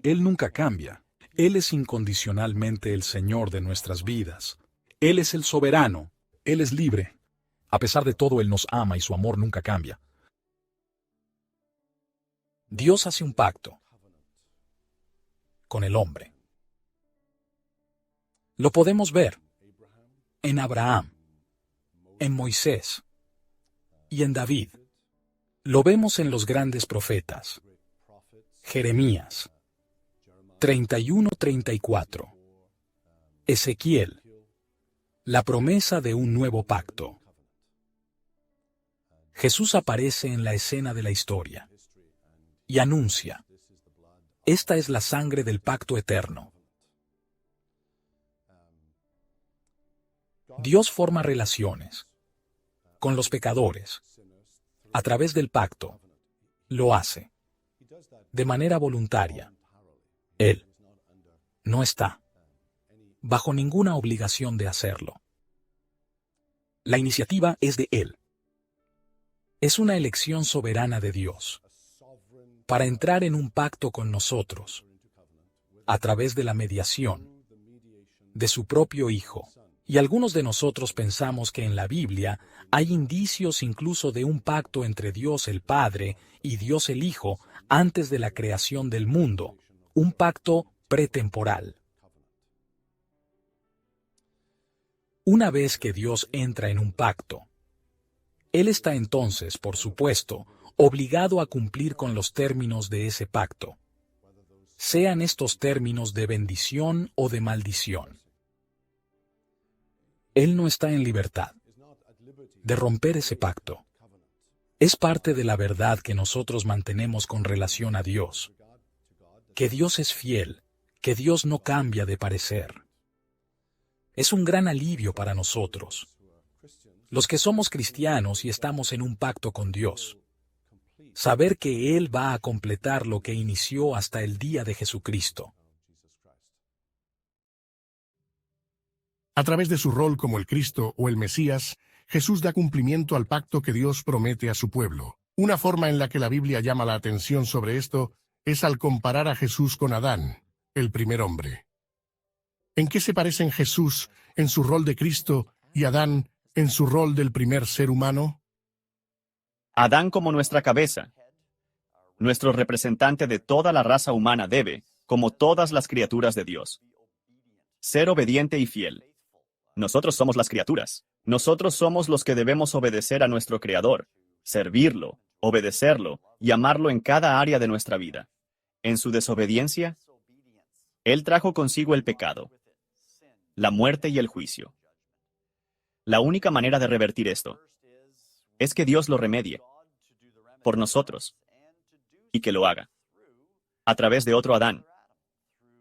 Él nunca cambia. Él es incondicionalmente el Señor de nuestras vidas. Él es el soberano. Él es libre. A pesar de todo, Él nos ama y su amor nunca cambia. Dios hace un pacto con el hombre. Lo podemos ver en Abraham, en Moisés y en David. Lo vemos en los grandes profetas. Jeremías 31-34. Ezequiel. La promesa de un nuevo pacto. Jesús aparece en la escena de la historia y anuncia: esta es la sangre del pacto eterno. Dios forma relaciones con los pecadores a través del pacto. Lo hace de manera voluntaria. Él no está bajo ninguna obligación de hacerlo. La iniciativa es de Él. Es una elección soberana de Dios para entrar en un pacto con nosotros a través de la mediación de su propio Hijo. Y algunos de nosotros pensamos que en la Biblia hay indicios incluso de un pacto entre Dios el Padre y Dios el Hijo antes de la creación del mundo, un pacto pretemporal. Una vez que Dios entra en un pacto, Él está entonces, por supuesto, obligado a cumplir con los términos de ese pacto, sean estos términos de bendición o de maldición. Él no está en libertad de romper ese pacto. Es parte de la verdad que nosotros mantenemos con relación a Dios, que Dios es fiel, que Dios no cambia de parecer. Es un gran alivio para nosotros, los que somos cristianos y estamos en un pacto con Dios. saber que Él va a completar lo que inició hasta el día de Jesucristo. A través de su rol como el Cristo o el Mesías, Jesús da cumplimiento al pacto que Dios promete a su pueblo. Una forma en la que la Biblia llama la atención sobre esto es al comparar a Jesús con Adán, el primer hombre. ¿En qué se parecen Jesús en su rol de Cristo y Adán en su rol del primer ser humano? Adán como nuestra cabeza. Nuestro representante de toda la raza humana debe, como todas las criaturas de Dios, ser obediente y fiel. Nosotros somos las criaturas. Nosotros somos los que debemos obedecer a nuestro Creador, servirlo, obedecerlo y amarlo en cada área de nuestra vida. En su desobediencia, Él trajo consigo el pecado, la muerte y el juicio. La única manera de revertir esto es que Dios lo remedie por nosotros y que lo haga a través de otro Adán,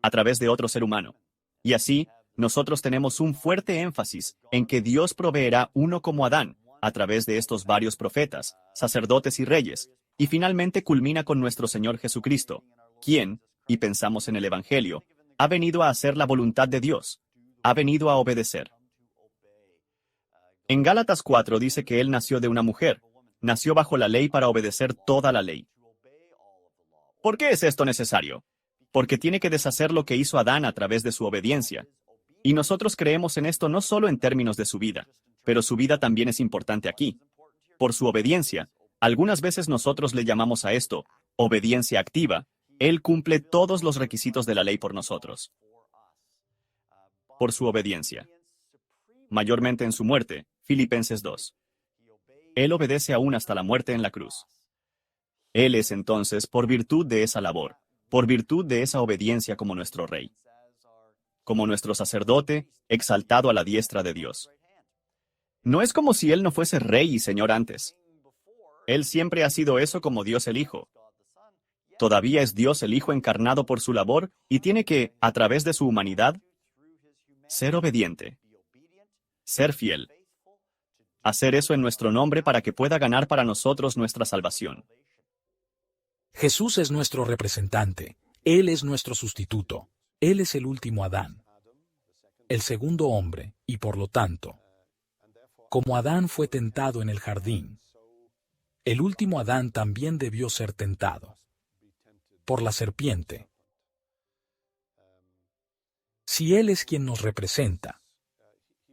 a través de otro ser humano. Y así, nosotros tenemos un fuerte énfasis en que Dios proveerá uno como Adán a través de estos varios profetas, sacerdotes y reyes, y finalmente culmina con nuestro Señor Jesucristo, quien, y pensamos en el Evangelio, ha venido a hacer la voluntad de Dios, ha venido a obedecer. En Gálatas 4 dice que Él nació de una mujer, nació bajo la ley para obedecer toda la ley. ¿Por qué es esto necesario? Porque tiene que deshacer lo que hizo Adán a través de su obediencia. Y nosotros creemos en esto no solo en términos de su vida, pero su vida también es importante aquí. Por su obediencia, algunas veces nosotros le llamamos a esto obediencia activa. Él cumple todos los requisitos de la ley por nosotros. Por su obediencia. Mayormente en su muerte, Filipenses 2. Él obedece aún hasta la muerte en la cruz. Él es entonces, por virtud de esa labor, por virtud de esa obediencia como nuestro Rey, como nuestro sacerdote, exaltado a la diestra de Dios. No es como si Él no fuese Rey y Señor antes. Él siempre ha sido eso como Dios el Hijo. Todavía es Dios el Hijo encarnado por su labor y tiene que, a través de su humanidad, ser obediente, ser fiel, hacer eso en nuestro nombre para que pueda ganar para nosotros nuestra salvación. Jesús es nuestro representante. Él es nuestro sustituto. Él es el último Adán, el segundo hombre, y por lo tanto, como Adán fue tentado en el jardín, el último Adán también debió ser tentado por la serpiente. Si Él es quien nos representa,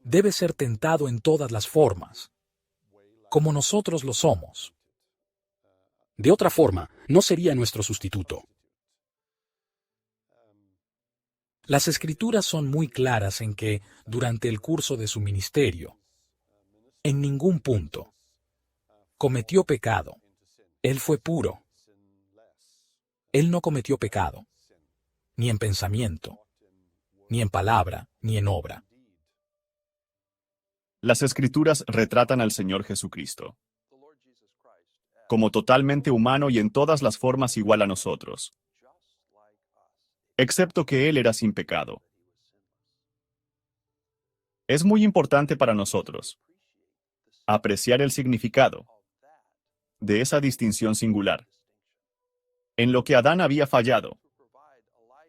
debe ser tentado en todas las formas, como nosotros lo somos. De otra forma, no sería nuestro sustituto. Las Escrituras son muy claras en que, durante el curso de su ministerio, en ningún punto cometió pecado. Él fue puro. Él no cometió pecado, ni en pensamiento, ni en palabra, ni en obra. Las Escrituras retratan al Señor Jesucristo como totalmente humano y en todas las formas igual a nosotros, excepto que Él era sin pecado. Es muy importante para nosotros apreciar el significado de esa distinción singular. En lo que Adán había fallado,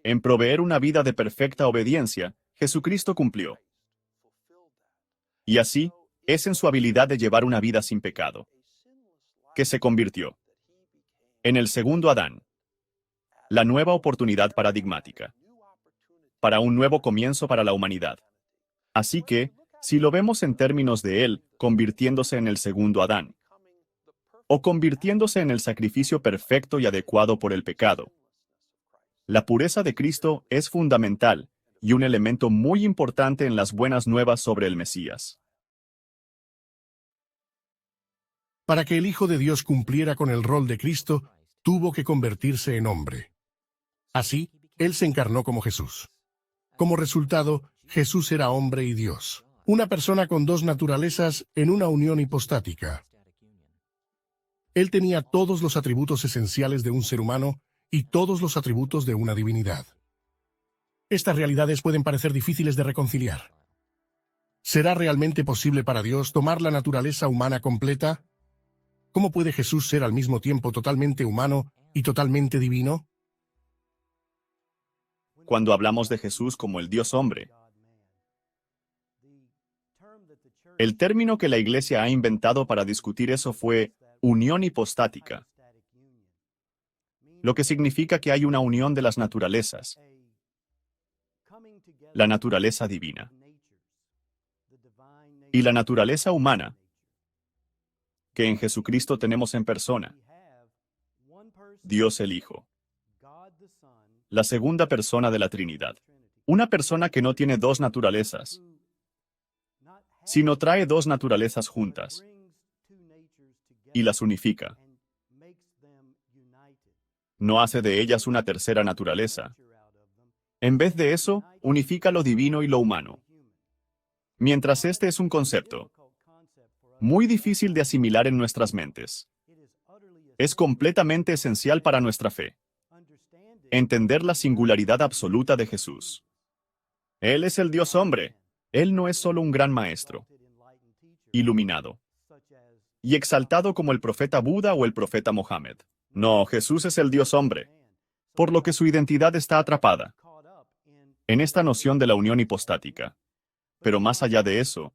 en proveer una vida de perfecta obediencia, Jesucristo cumplió. Y así, es en su habilidad de llevar una vida sin pecado, que se convirtió en el segundo Adán, la nueva oportunidad paradigmática, para un nuevo comienzo para la humanidad. Así que, si lo vemos en términos de Él convirtiéndose en el segundo Adán, o convirtiéndose en el sacrificio perfecto y adecuado por el pecado, la pureza de Cristo es fundamental y un elemento muy importante en las buenas nuevas sobre el Mesías. Para que el Hijo de Dios cumpliera con el rol de Cristo, tuvo que convertirse en hombre. Así, Él se encarnó como Jesús. Como resultado, Jesús era hombre y Dios, una persona con dos naturalezas en una unión hipostática. Él tenía todos los atributos esenciales de un ser humano y todos los atributos de una divinidad. Estas realidades pueden parecer difíciles de reconciliar. ¿Será realmente posible para Dios tomar la naturaleza humana completa? ¿Cómo puede Jesús ser al mismo tiempo totalmente humano y totalmente divino? Cuando hablamos de Jesús como el Dios hombre, el término que la Iglesia ha inventado para discutir eso fue unión hipostática, lo que significa que hay una unión de las naturalezas, la naturaleza divina y la naturaleza humana, que en Jesucristo tenemos en persona, Dios el Hijo, la segunda persona de la Trinidad. Una persona que no tiene dos naturalezas, sino trae dos naturalezas juntas y las unifica. No hace de ellas una tercera naturaleza. En vez de eso, unifica lo divino y lo humano. Mientras este es un concepto muy difícil de asimilar en nuestras mentes, es completamente esencial para nuestra fe. Entender la singularidad absoluta de Jesús. Él es el Dios hombre. Él no es solo un gran maestro, iluminado y exaltado como el profeta Buda o el profeta Mohammed. No, Jesús es el Dios hombre, por lo que su identidad está atrapada en esta noción de la unión hipostática. Pero más allá de eso,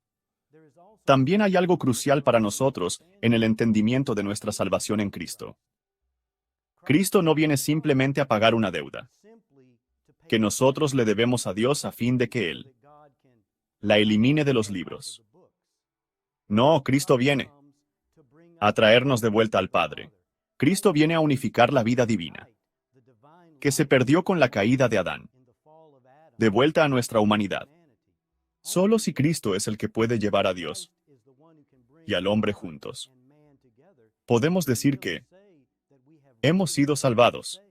también hay algo crucial para nosotros en el entendimiento de nuestra salvación en Cristo. Cristo no viene simplemente a pagar una deuda que nosotros le debemos a Dios a fin de que Él la elimine de los libros. No, Cristo viene a traernos de vuelta al Padre. Cristo viene a unificar la vida divina, que se perdió con la caída de Adán, de vuelta a nuestra humanidad. Solo si Cristo es el que puede llevar a Dios y al hombre juntos, podemos decir que hemos sido salvados.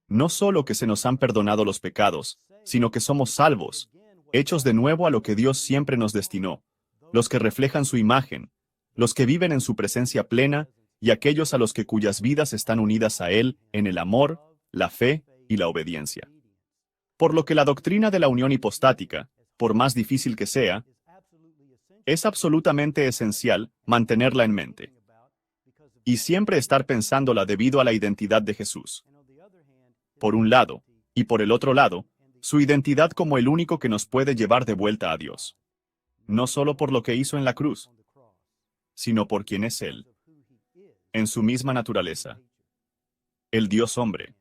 No solo que se nos han perdonado los pecados, sino que somos salvos, hechos de nuevo a lo que Dios siempre nos destinó, los que reflejan su imagen, los que viven en su presencia plena, y aquellos a los que cuyas vidas están unidas a Él en el amor, la fe y la obediencia. Por lo que la doctrina de la unión hipostática, por más difícil que sea, es absolutamente esencial mantenerla en mente y siempre estar pensándola debido a la identidad de Jesús. Por un lado, y por el otro lado, su identidad como el único que nos puede llevar de vuelta a Dios. No solo por lo que hizo en la cruz, sino por quien es Él, en su misma naturaleza, el Dios hombre.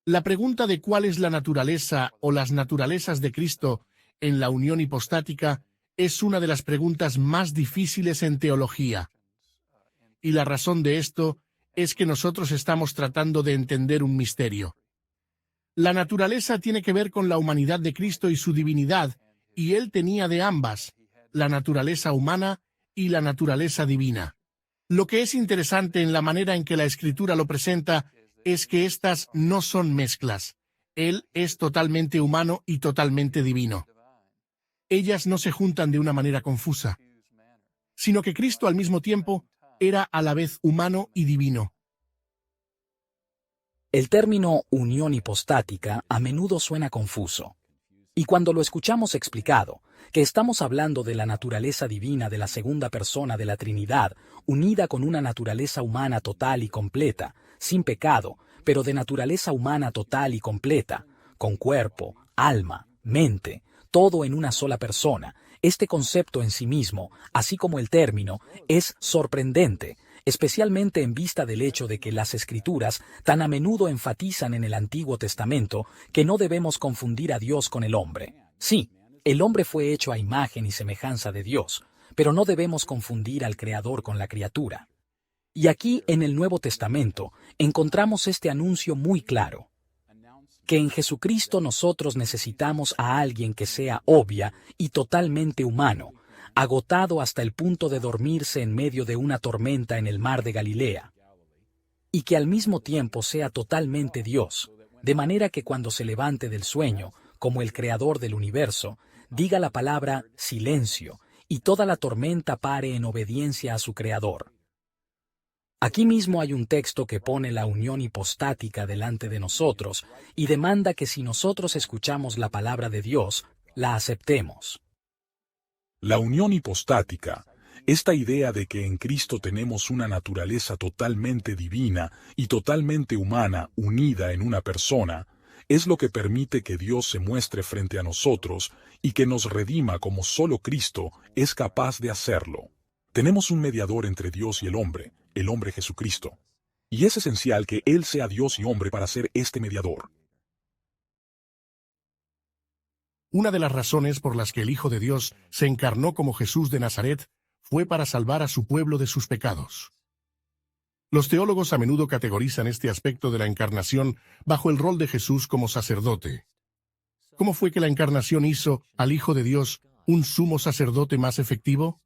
La pregunta de cuál es la naturaleza o las naturalezas de Cristo en la unión hipostática es una de las preguntas más difíciles en teología. Y la razón de esto es que nosotros estamos tratando de entender un misterio. La naturaleza tiene que ver con la humanidad de Cristo y su divinidad, y Él tenía de ambas, la naturaleza humana y la naturaleza divina. Lo que es interesante en la manera en que la Escritura lo presenta es que estas no son mezclas. Él es totalmente humano y totalmente divino. Ellas no se juntan de una manera confusa, sino que Cristo al mismo tiempo era a la vez humano y divino. El término unión hipostática a menudo suena confuso. Y cuando lo escuchamos explicado, que estamos hablando de la naturaleza divina de la segunda persona de la Trinidad, unida con una naturaleza humana total y completa, sin pecado, pero de naturaleza humana total y completa, con cuerpo, alma, mente, todo en una sola persona, este concepto en sí mismo, así como el término, es sorprendente, especialmente en vista del hecho de que las Escrituras tan a menudo enfatizan en el Antiguo Testamento que no debemos confundir a Dios con el hombre. Sí, el hombre fue hecho a imagen y semejanza de Dios, pero no debemos confundir al Creador con la criatura. Y aquí, en el Nuevo Testamento, encontramos este anuncio muy claro, que en Jesucristo nosotros necesitamos a alguien que sea obvia y totalmente humano, agotado hasta el punto de dormirse en medio de una tormenta en el mar de Galilea, y que al mismo tiempo sea totalmente Dios, de manera que cuando se levante del sueño, como el Creador del universo, diga la palabra silencio, y toda la tormenta pare en obediencia a su Creador. Aquí mismo hay un texto que pone la unión hipostática delante de nosotros y demanda que si nosotros escuchamos la palabra de Dios, la aceptemos. La unión hipostática Esta idea de que en Cristo tenemos una naturaleza totalmente divina y totalmente humana unida en una persona, es lo que permite que Dios se muestre frente a nosotros y que nos redima como solo Cristo es capaz de hacerlo. Tenemos un mediador entre Dios y el hombre Jesucristo. Y es esencial que Él sea Dios y hombre para ser este mediador. Una de las razones por las que el Hijo de Dios se encarnó como Jesús de Nazaret fue para salvar a su pueblo de sus pecados. Los teólogos a menudo categorizan este aspecto de la encarnación bajo el rol de Jesús como sacerdote. ¿Cómo fue que la encarnación hizo al Hijo de Dios un sumo sacerdote más efectivo?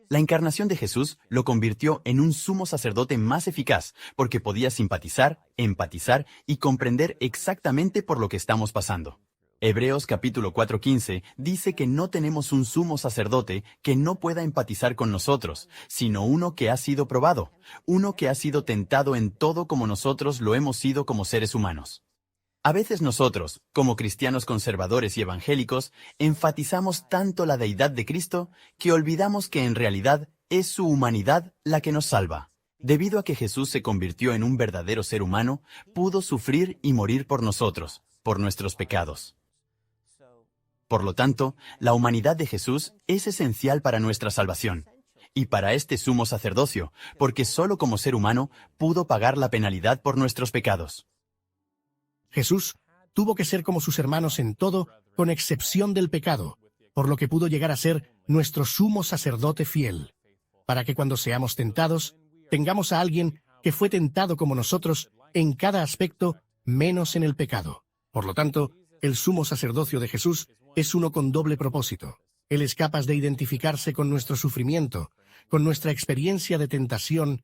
La encarnación de Jesús lo convirtió en un sumo sacerdote más eficaz, porque podía simpatizar, empatizar y comprender exactamente por lo que estamos pasando. Hebreos capítulo 4:15 dice que no tenemos un sumo sacerdote que no pueda empatizar con nosotros, sino uno que ha sido probado, uno que ha sido tentado en todo como nosotros lo hemos sido como seres humanos. A veces nosotros, como cristianos conservadores y evangélicos, enfatizamos tanto la deidad de Cristo que olvidamos que en realidad es su humanidad la que nos salva. Debido a que Jesús se convirtió en un verdadero ser humano, pudo sufrir y morir por nosotros, por nuestros pecados. Por lo tanto, la humanidad de Jesús es esencial para nuestra salvación y para este sumo sacerdocio, porque solo como ser humano pudo pagar la penalidad por nuestros pecados. Jesús tuvo que ser como sus hermanos en todo, con excepción del pecado, por lo que pudo llegar a ser nuestro sumo sacerdote fiel, para que cuando seamos tentados, tengamos a alguien que fue tentado como nosotros en cada aspecto, menos en el pecado. Por lo tanto, el sumo sacerdocio de Jesús es uno con doble propósito. Él es capaz de identificarse con nuestro sufrimiento, con nuestra experiencia de tentación,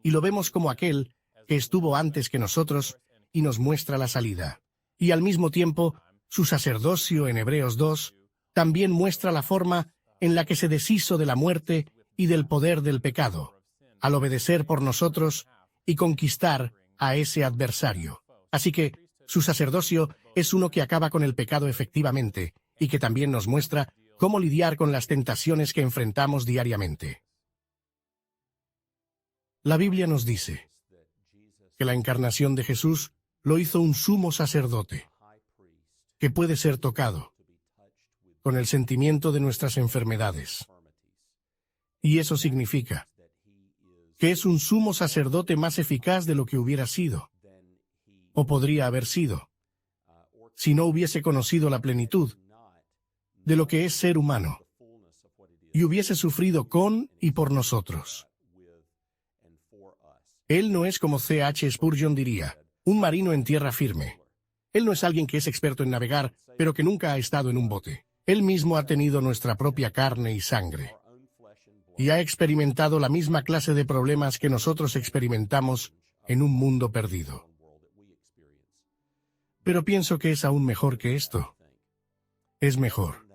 y lo vemos como aquel que estuvo antes que nosotros y nos muestra la salida. Y al mismo tiempo, su sacerdocio en Hebreos 2 también muestra la forma en la que se deshizo de la muerte y del poder del pecado, al obedecer por nosotros y conquistar a ese adversario. Así que su sacerdocio es uno que acaba con el pecado efectivamente y que también nos muestra cómo lidiar con las tentaciones que enfrentamos diariamente. La Biblia nos dice que la encarnación de Jesús lo hizo un sumo sacerdote, que puede ser tocado con el sentimiento de nuestras enfermedades. Y eso significa que es un sumo sacerdote más eficaz de lo que hubiera sido, o podría haber sido, si no hubiese conocido la plenitud de lo que es ser humano, y hubiese sufrido con y por nosotros. Él no es como C.H. Spurgeon diría, un marino en tierra firme. Él no es alguien que es experto en navegar, pero que nunca ha estado en un bote. Él mismo ha tenido nuestra propia carne y sangre, y ha experimentado la misma clase de problemas que nosotros experimentamos en un mundo perdido. Pero pienso que es aún mejor que esto. Es mejor,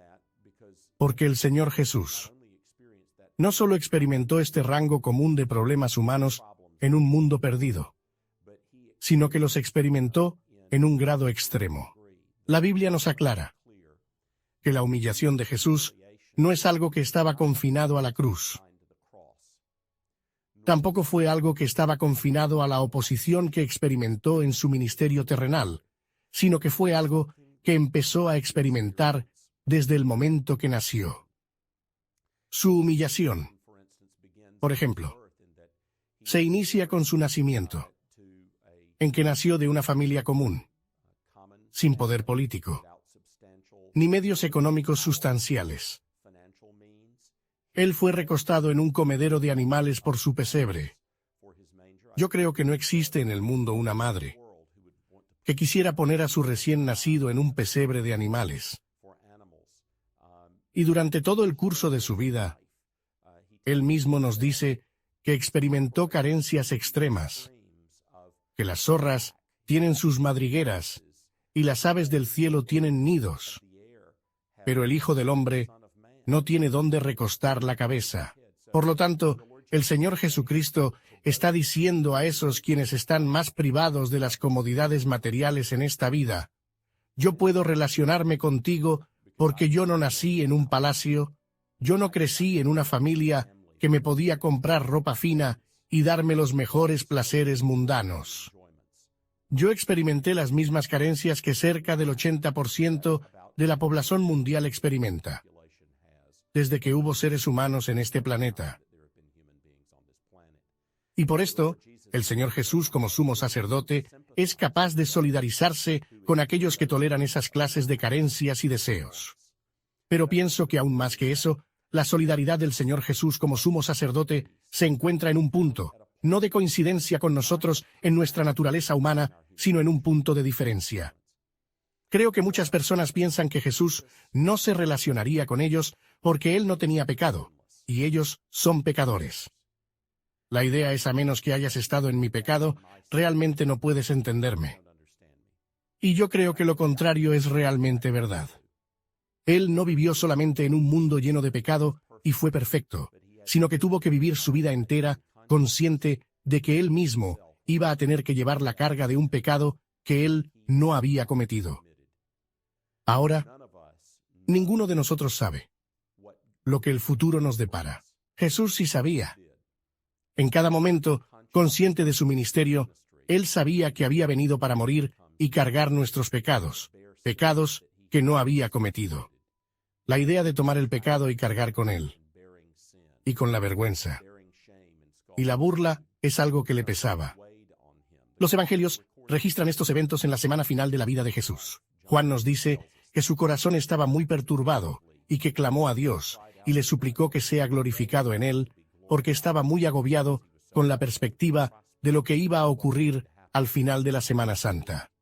porque el Señor Jesús no solo experimentó este rango común de problemas humanos en un mundo perdido, sino que los experimentó en un grado extremo. La Biblia nos aclara que la humillación de Jesús no es algo que estaba confinado a la cruz. Tampoco fue algo que estaba confinado a la oposición que experimentó en su ministerio terrenal, sino que fue algo que empezó a experimentar desde el momento que nació. Su humillación, por ejemplo, se inicia con su nacimiento, en que nació de una familia común, sin poder político, ni medios económicos sustanciales. Él fue recostado en un comedero de animales por su pesebre. Yo creo que no existe en el mundo una madre que quisiera poner a su recién nacido en un pesebre de animales. Y durante todo el curso de su vida, él mismo nos dice que experimentó carencias extremas, que las zorras tienen sus madrigueras y las aves del cielo tienen nidos, pero el Hijo del Hombre no tiene dónde recostar la cabeza. Por lo tanto, el Señor Jesucristo está diciendo a esos quienes están más privados de las comodidades materiales en esta vida: yo puedo relacionarme contigo porque yo no nací en un palacio, Yo no crecí en una familia que me podía comprar ropa fina y darme los mejores placeres mundanos. Yo experimenté las mismas carencias que cerca del 80% de la población mundial experimenta, desde que hubo seres humanos en este planeta. Y por esto, el Señor Jesús, como sumo sacerdote, es capaz de solidarizarse con aquellos que toleran esas clases de carencias y deseos. Pero pienso que aún más que eso, la solidaridad del Señor Jesús como sumo sacerdote se encuentra en un punto, no de coincidencia con nosotros en nuestra naturaleza humana, sino en un punto de diferencia. Creo que muchas personas piensan que Jesús no se relacionaría con ellos porque Él no tenía pecado, y ellos son pecadores. La idea es, a menos que hayas estado en mi pecado, realmente no puedes entenderme. Y yo creo que lo contrario es realmente verdad. Él no vivió solamente en un mundo lleno de pecado y fue perfecto, sino que tuvo que vivir su vida entera consciente de que Él mismo iba a tener que llevar la carga de un pecado que Él no había cometido. Ahora, ninguno de nosotros sabe lo que el futuro nos depara. Jesús sí sabía. En cada momento, consciente de su ministerio, Él sabía que había venido para morir y cargar nuestros pecados, pecados que no había cometido. La idea de tomar el pecado y cargar con él, y con la vergüenza, y la burla es algo que le pesaba. Los evangelios registran estos eventos en la semana final de la vida de Jesús. Juan nos dice que su corazón estaba muy perturbado y que clamó a Dios y le suplicó que sea glorificado en él, porque estaba muy agobiado con la perspectiva de lo que iba a ocurrir al final de la Semana Santa.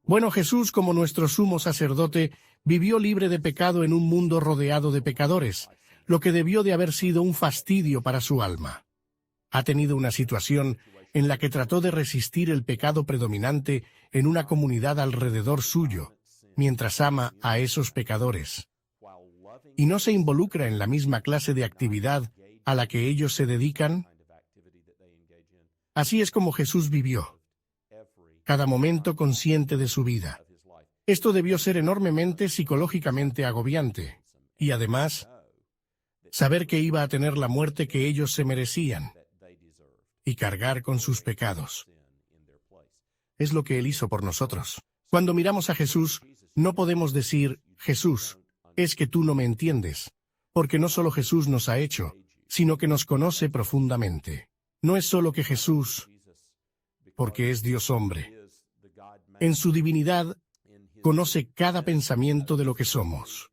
Bueno, Jesús, como nuestro sumo sacerdote, vivió libre de pecado en un mundo rodeado de pecadores, lo que debió de haber sido un fastidio para su alma. Ha tenido una situación en la que trató de resistir el pecado predominante en una comunidad alrededor suyo, mientras ama a esos pecadores, y no se involucra en la misma clase de actividad a la que ellos se dedican. Así es como Jesús vivió, cada momento consciente de su vida. Esto debió ser enormemente psicológicamente agobiante, y además, saber que iba a tener la muerte que ellos se merecían, y cargar con sus pecados. Es lo que Él hizo por nosotros. Cuando miramos a Jesús, no podemos decir, Jesús, es que tú no me entiendes, porque no solo Jesús nos ha hecho, sino que nos conoce profundamente. No es solo que Jesús, porque es Dios hombre. En su divinidad, conoce cada pensamiento de lo que somos.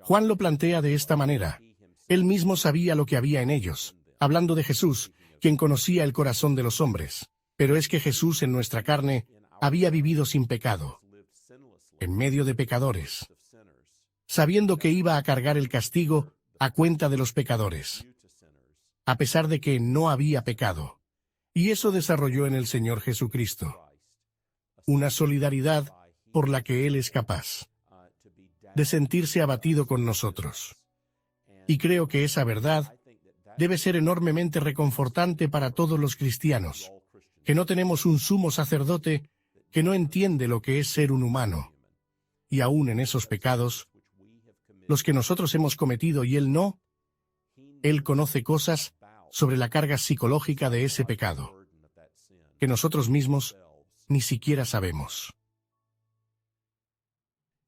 Juan lo plantea de esta manera. Él mismo sabía lo que había en ellos, hablando de Jesús, quien conocía el corazón de los hombres. Pero es que Jesús en nuestra carne había vivido sin pecado, en medio de pecadores, sabiendo que iba a cargar el castigo a cuenta de los pecadores, a pesar de que no había pecado. Y eso desarrolló en el Señor Jesucristo una solidaridad por la que Él es capaz de sentirse abatido con nosotros. Y creo que esa verdad debe ser enormemente reconfortante para todos los cristianos, que no tenemos un sumo sacerdote que no entiende lo que es ser un humano. Y aún en esos pecados, los que nosotros hemos cometido y Él no, Él conoce cosas sobre la carga psicológica de ese pecado, que nosotros mismos ni siquiera sabemos.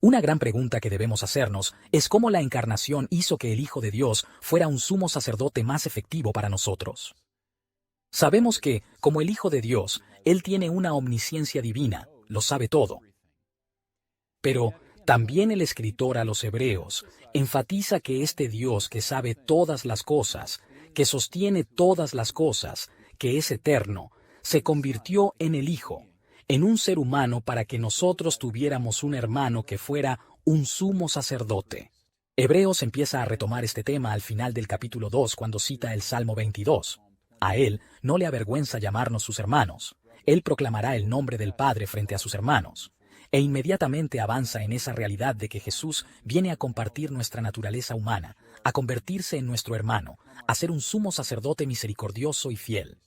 Una gran pregunta que debemos hacernos es cómo la encarnación hizo que el Hijo de Dios fuera un sumo sacerdote más efectivo para nosotros. Sabemos que, como el Hijo de Dios, Él tiene una omnisciencia divina, lo sabe todo. Pero también el escritor a los Hebreos enfatiza que este Dios que sabe todas las cosas, que sostiene todas las cosas, que es eterno, se convirtió en el Hijo, en un ser humano para que nosotros tuviéramos un hermano que fuera un sumo sacerdote. Hebreos empieza a retomar este tema al final del capítulo 2 cuando cita el Salmo 22. A Él no le avergüenza llamarnos sus hermanos. Él proclamará el nombre del Padre frente a sus hermanos. E inmediatamente avanza en esa realidad de que Jesús viene a compartir nuestra naturaleza humana, a convertirse en nuestro hermano, a ser un sumo sacerdote misericordioso y fiel.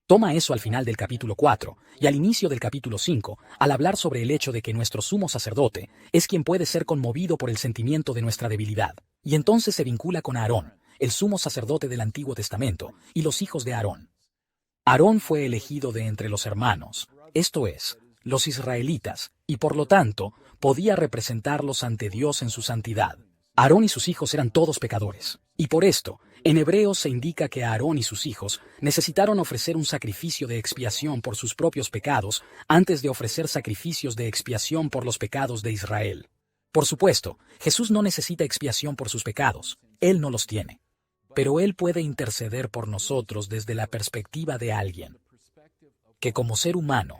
Toma eso al final del capítulo 4 y al inicio del capítulo 5, al hablar sobre el hecho de que nuestro sumo sacerdote es quien puede ser conmovido por el sentimiento de nuestra debilidad. Y entonces se vincula con Aarón, el sumo sacerdote del Antiguo Testamento, y los hijos de Aarón. Aarón fue elegido de entre los hermanos, esto es, los israelitas, y por lo tanto, podía representarlos ante Dios en su santidad. Aarón y sus hijos eran todos pecadores, y por esto, en Hebreos se indica que Aarón y sus hijos necesitaron ofrecer un sacrificio de expiación por sus propios pecados antes de ofrecer sacrificios de expiación por los pecados de Israel. Por supuesto, Jesús no necesita expiación por sus pecados, Él no los tiene. Pero Él puede interceder por nosotros desde la perspectiva de alguien que como ser humano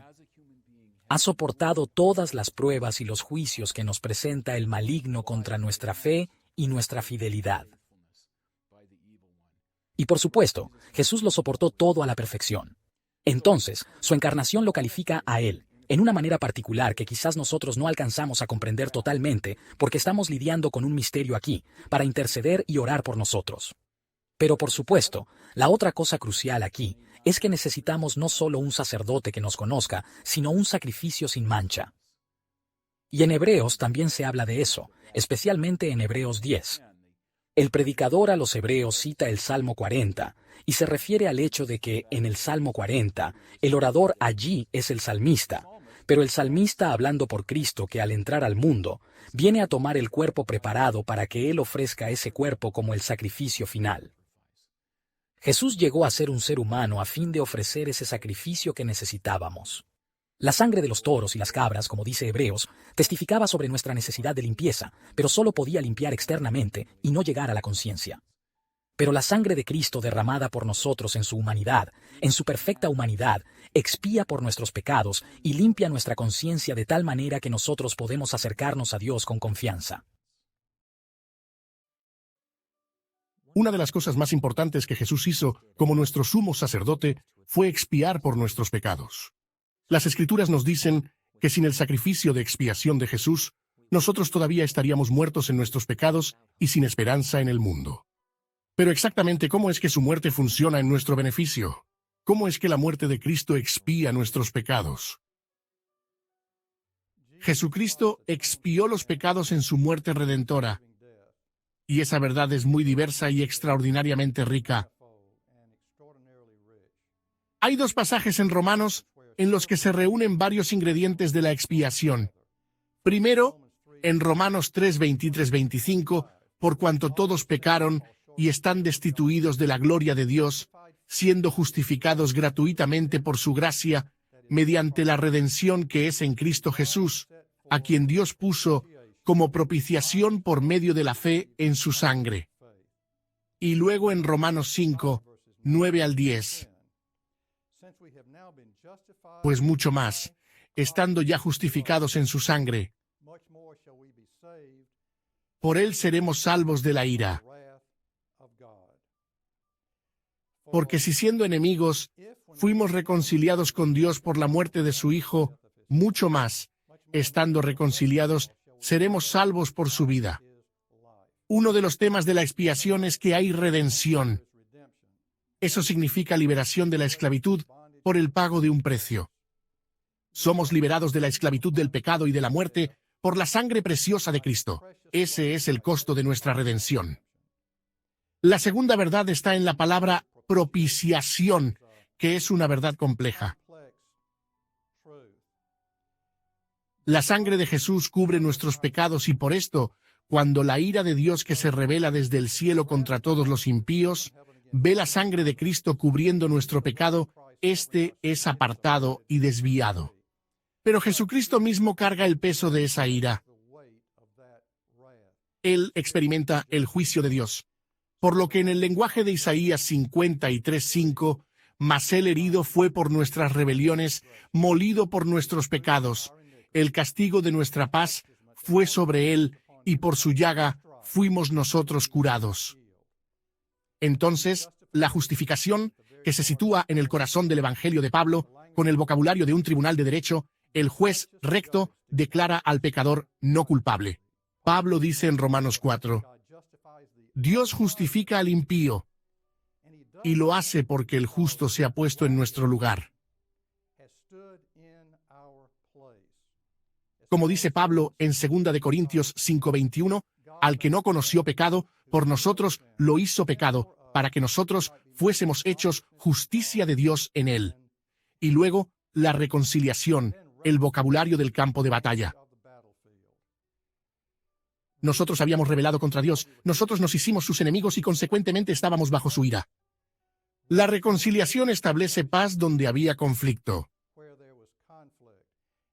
ha soportado todas las pruebas y los juicios que nos presenta el maligno contra nuestra fe y nuestra fidelidad. Y por supuesto, Jesús lo soportó todo a la perfección. Entonces, su encarnación lo califica a Él, en una manera particular que quizás nosotros no alcanzamos a comprender totalmente porque estamos lidiando con un misterio aquí, para interceder y orar por nosotros. Pero por supuesto, la otra cosa crucial aquí es que necesitamos no solo un sacerdote que nos conozca, sino un sacrificio sin mancha. Y en Hebreos también se habla de eso, especialmente en Hebreos 10. El predicador a los hebreos cita el Salmo 40, y se refiere al hecho de que, en el Salmo 40, el orador allí es el salmista, pero el salmista hablando por Cristo que al entrar al mundo, viene a tomar el cuerpo preparado para que Él ofrezca ese cuerpo como el sacrificio final. Jesús llegó a ser un ser humano a fin de ofrecer ese sacrificio que necesitábamos. La sangre de los toros y las cabras, como dice Hebreos, testificaba sobre nuestra necesidad de limpieza, pero solo podía limpiar externamente y no llegar a la conciencia. Pero la sangre de Cristo derramada por nosotros en su humanidad, en su perfecta humanidad, expía por nuestros pecados y limpia nuestra conciencia de tal manera que nosotros podemos acercarnos a Dios con confianza. Una de las cosas más importantes que Jesús hizo como nuestro sumo sacerdote fue expiar por nuestros pecados. Las Escrituras nos dicen que sin el sacrificio de expiación de Jesús, nosotros todavía estaríamos muertos en nuestros pecados y sin esperanza en el mundo. Pero exactamente cómo es que su muerte funciona en nuestro beneficio. ¿Cómo es que la muerte de Cristo expía nuestros pecados? Jesucristo expió los pecados en su muerte redentora. Y esa verdad es muy diversa y extraordinariamente rica. Hay dos pasajes en Romanos en los que se reúnen varios ingredientes de la expiación. Primero, en Romanos 3, 23-25, por cuanto todos pecaron y están destituidos de la gloria de Dios, siendo justificados gratuitamente por su gracia, mediante la redención que es en Cristo Jesús, a quien Dios puso como propiciación por medio de la fe en su sangre. Y luego en Romanos 5, 9-10. Pues mucho más, estando ya justificados en su sangre, por él seremos salvos de la ira. Porque si siendo enemigos, fuimos reconciliados con Dios por la muerte de su Hijo, mucho más, estando reconciliados, seremos salvos por su vida. Uno de los temas de la expiación es que hay redención. Eso significa liberación de la esclavitud por el pago de un precio. Somos liberados de la esclavitud del pecado y de la muerte por la sangre preciosa de Cristo. Ese es el costo de nuestra redención. La segunda verdad está en la palabra propiciación, que es una verdad compleja. La sangre de Jesús cubre nuestros pecados y por esto, cuando la ira de Dios que se revela desde el cielo contra todos los impíos, ve la sangre de Cristo cubriendo nuestro pecado, este es apartado y desviado. Pero Jesucristo mismo carga el peso de esa ira. Él experimenta el juicio de Dios. Por lo que en el lenguaje de Isaías 53:5, mas él herido fue por nuestras rebeliones, molido por nuestros pecados. El castigo de nuestra paz fue sobre él, y por su llaga fuimos nosotros curados. Entonces, la justificación, que se sitúa en el corazón del Evangelio de Pablo, con el vocabulario de un tribunal de derecho, el juez recto declara al pecador no culpable. Pablo dice en Romanos 4, Dios justifica al impío, y lo hace porque el justo se ha puesto en nuestro lugar. Como dice Pablo en 2 de Corintios 5:21, al que no conoció pecado, por nosotros lo hizo pecado, para que nosotros fuésemos hechos justicia de Dios en él. Y luego, la reconciliación, el vocabulario del campo de batalla. Nosotros habíamos rebelado contra Dios, nosotros nos hicimos sus enemigos y consecuentemente estábamos bajo su ira. La reconciliación establece paz donde había conflicto.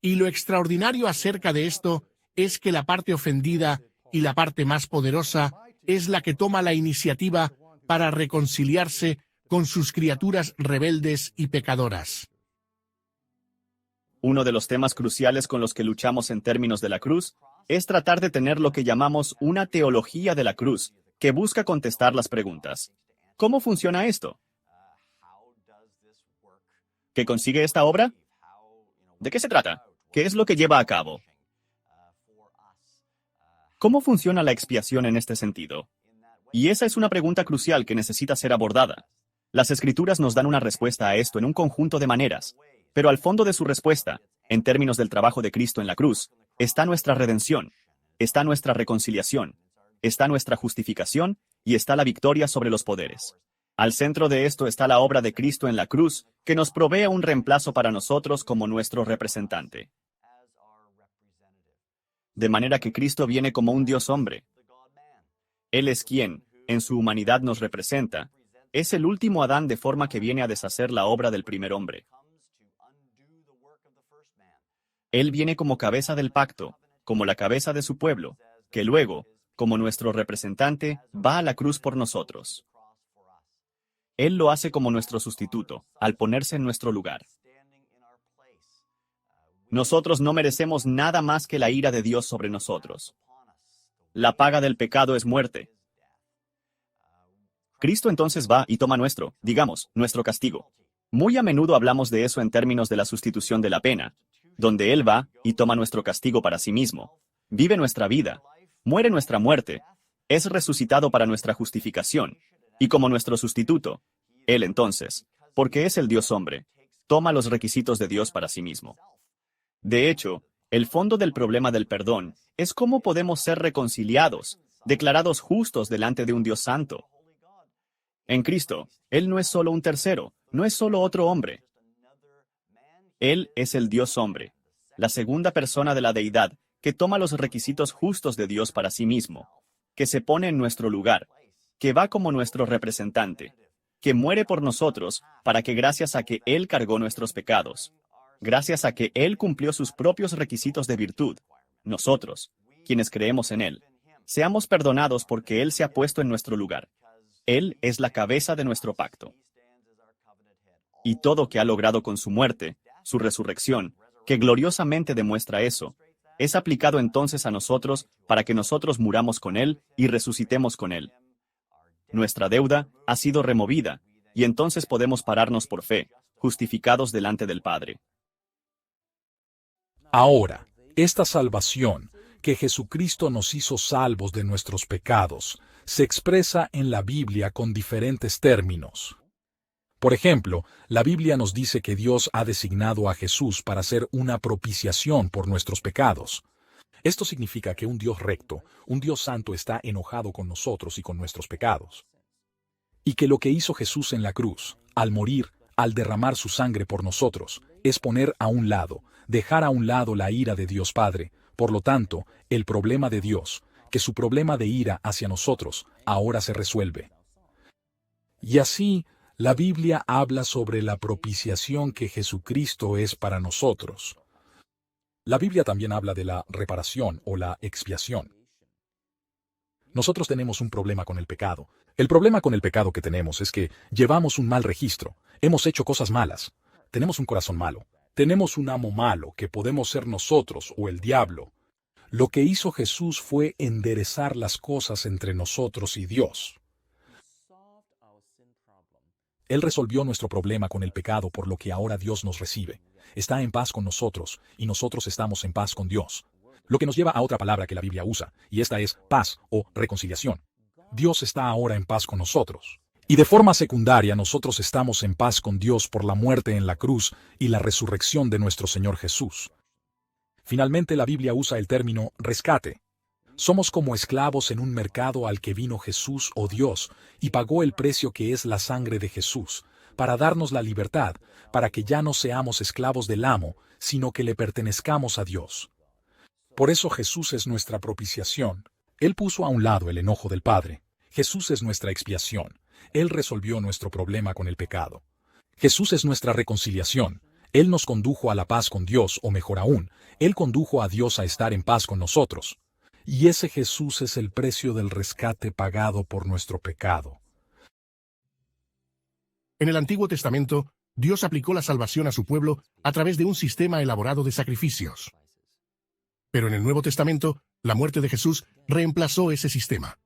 Y lo extraordinario acerca de esto es que la parte ofendida y la parte más poderosa es la que toma la iniciativa para reconciliarse con sus criaturas rebeldes y pecadoras. Uno de los temas cruciales con los que luchamos en términos de la cruz es tratar de tener lo que llamamos una teología de la cruz, que busca contestar las preguntas. ¿Cómo funciona esto? ¿Qué consigue esta obra? ¿De qué se trata? ¿Qué es lo que lleva a cabo? ¿Cómo funciona la expiación en este sentido? Y esa es una pregunta crucial que necesita ser abordada. Las Escrituras nos dan una respuesta a esto en un conjunto de maneras, pero al fondo de su respuesta, en términos del trabajo de Cristo en la cruz, está nuestra redención, está nuestra reconciliación, está nuestra justificación y está la victoria sobre los poderes. Al centro de esto está la obra de Cristo en la cruz, que nos provee un reemplazo para nosotros como nuestro representante. De manera que Cristo viene como un Dios hombre. Él es quien, en su humanidad nos representa, es el último Adán de forma que viene a deshacer la obra del primer hombre. Él viene como cabeza del pacto, como la cabeza de su pueblo, que luego, como nuestro representante, va a la cruz por nosotros. Él lo hace como nuestro sustituto, al ponerse en nuestro lugar. Nosotros no merecemos nada más que la ira de Dios sobre nosotros. La paga del pecado es muerte. Cristo entonces va y toma nuestro castigo. Muy a menudo hablamos de eso en términos de la sustitución de la pena, donde Él va y toma nuestro castigo para sí mismo, vive nuestra vida, muere nuestra muerte, es resucitado para nuestra justificación, y como nuestro sustituto, Él entonces, porque es el Dios hombre, toma los requisitos de Dios para sí mismo. De hecho, el fondo del problema del perdón es cómo podemos ser reconciliados, declarados justos delante de un Dios santo. En Cristo, Él no es solo un tercero, no es solo otro hombre. Él es el Dios hombre, la segunda persona de la deidad, que toma los requisitos justos de Dios para sí mismo, que se pone en nuestro lugar, que va como nuestro representante, que muere por nosotros para que gracias a que Él cargó nuestros pecados, gracias a que Él cumplió sus propios requisitos de virtud, nosotros, quienes creemos en Él, seamos perdonados porque Él se ha puesto en nuestro lugar. Él es la cabeza de nuestro pacto. Y todo que ha logrado con su muerte, su resurrección, que gloriosamente demuestra eso, es aplicado entonces a nosotros para que nosotros muramos con Él y resucitemos con Él. Nuestra deuda ha sido removida, y entonces podemos pararnos por fe, justificados delante del Padre. Ahora, esta salvación, que Jesucristo nos hizo salvos de nuestros pecados, se expresa en la Biblia con diferentes términos. Por ejemplo, la Biblia nos dice que Dios ha designado a Jesús para ser una propiciación por nuestros pecados. Esto significa que un Dios recto, un Dios santo está enojado con nosotros y con nuestros pecados. Y que lo que hizo Jesús en la cruz, al morir, al derramar su sangre por nosotros, es poner a un lado, dejar a un lado la ira de Dios Padre. Por lo tanto, el problema de Dios, que su problema de ira hacia nosotros, ahora se resuelve. Y así, la Biblia habla sobre la propiciación que Jesucristo es para nosotros. La Biblia también habla de la reparación o la expiación. Nosotros tenemos un problema con el pecado. El problema con el pecado que tenemos es que llevamos un mal registro, hemos hecho cosas malas, tenemos un corazón malo, tenemos un amo malo que podemos ser nosotros o el diablo. Lo que hizo Jesús fue enderezar las cosas entre nosotros y Dios. Él resolvió nuestro problema con el pecado, por lo que ahora Dios nos recibe. Está en paz con nosotros, y nosotros estamos en paz con Dios. Lo que nos lleva a otra palabra que la Biblia usa, y esta es paz o reconciliación. Dios está ahora en paz con nosotros. Y de forma secundaria nosotros estamos en paz con Dios por la muerte en la cruz y la resurrección de nuestro Señor Jesús. Finalmente la Biblia usa el término rescate. Somos como esclavos en un mercado al que vino Jesús o Dios y pagó el precio que es la sangre de Jesús, para darnos la libertad, para que ya no seamos esclavos del amo, sino que le pertenezcamos a Dios. Por eso Jesús es nuestra propiciación. Él puso a un lado el enojo del Padre. Jesús es nuestra expiación. Él resolvió nuestro problema con el pecado. Jesús es nuestra reconciliación. Él nos condujo a la paz con Dios, o mejor aún, Él condujo a Dios a estar en paz con nosotros. Y ese Jesús es el precio del rescate pagado por nuestro pecado. En el Antiguo Testamento, Dios aplicó la salvación a su pueblo a través de un sistema elaborado de sacrificios. Pero en el Nuevo Testamento, la muerte de Jesús reemplazó ese sistema.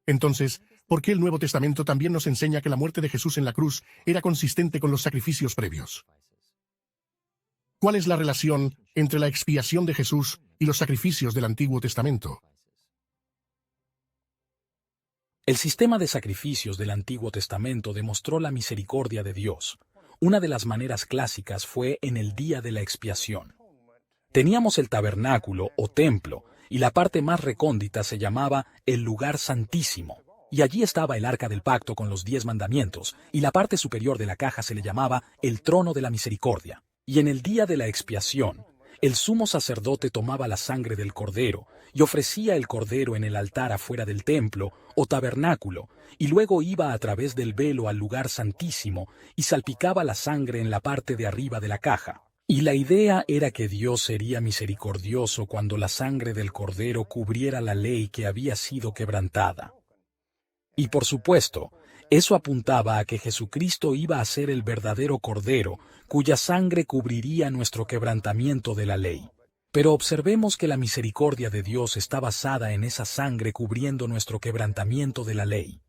Entonces, ¿por qué el Nuevo Testamento también nos enseña que la muerte de Jesús en la cruz era consistente con los sacrificios previos? ¿Cuál es la relación entre la expiación de Jesús y los sacrificios del Antiguo Testamento? El sistema de sacrificios del Antiguo Testamento demostró la misericordia de Dios. Una de las maneras clásicas fue en el día de la expiación. Teníamos el tabernáculo o templo, y la parte más recóndita se llamaba el lugar santísimo. Y allí estaba el arca del pacto con los 10 mandamientos, y la parte superior de la caja se le llamaba el trono de la misericordia. Y en el día de la expiación, el sumo sacerdote tomaba la sangre del cordero y ofrecía el cordero en el altar afuera del templo o tabernáculo, y luego iba a través del velo al lugar santísimo y salpicaba la sangre en la parte de arriba de la caja. Y la idea era que Dios sería misericordioso cuando la sangre del cordero cubriera la ley que había sido quebrantada. Y por supuesto, eso apuntaba a que Jesucristo iba a ser el verdadero cordero, cuya sangre cubriría nuestro quebrantamiento de la ley. Pero observemos que la misericordia de Dios está basada en esa sangre cubriendo nuestro quebrantamiento de la ley.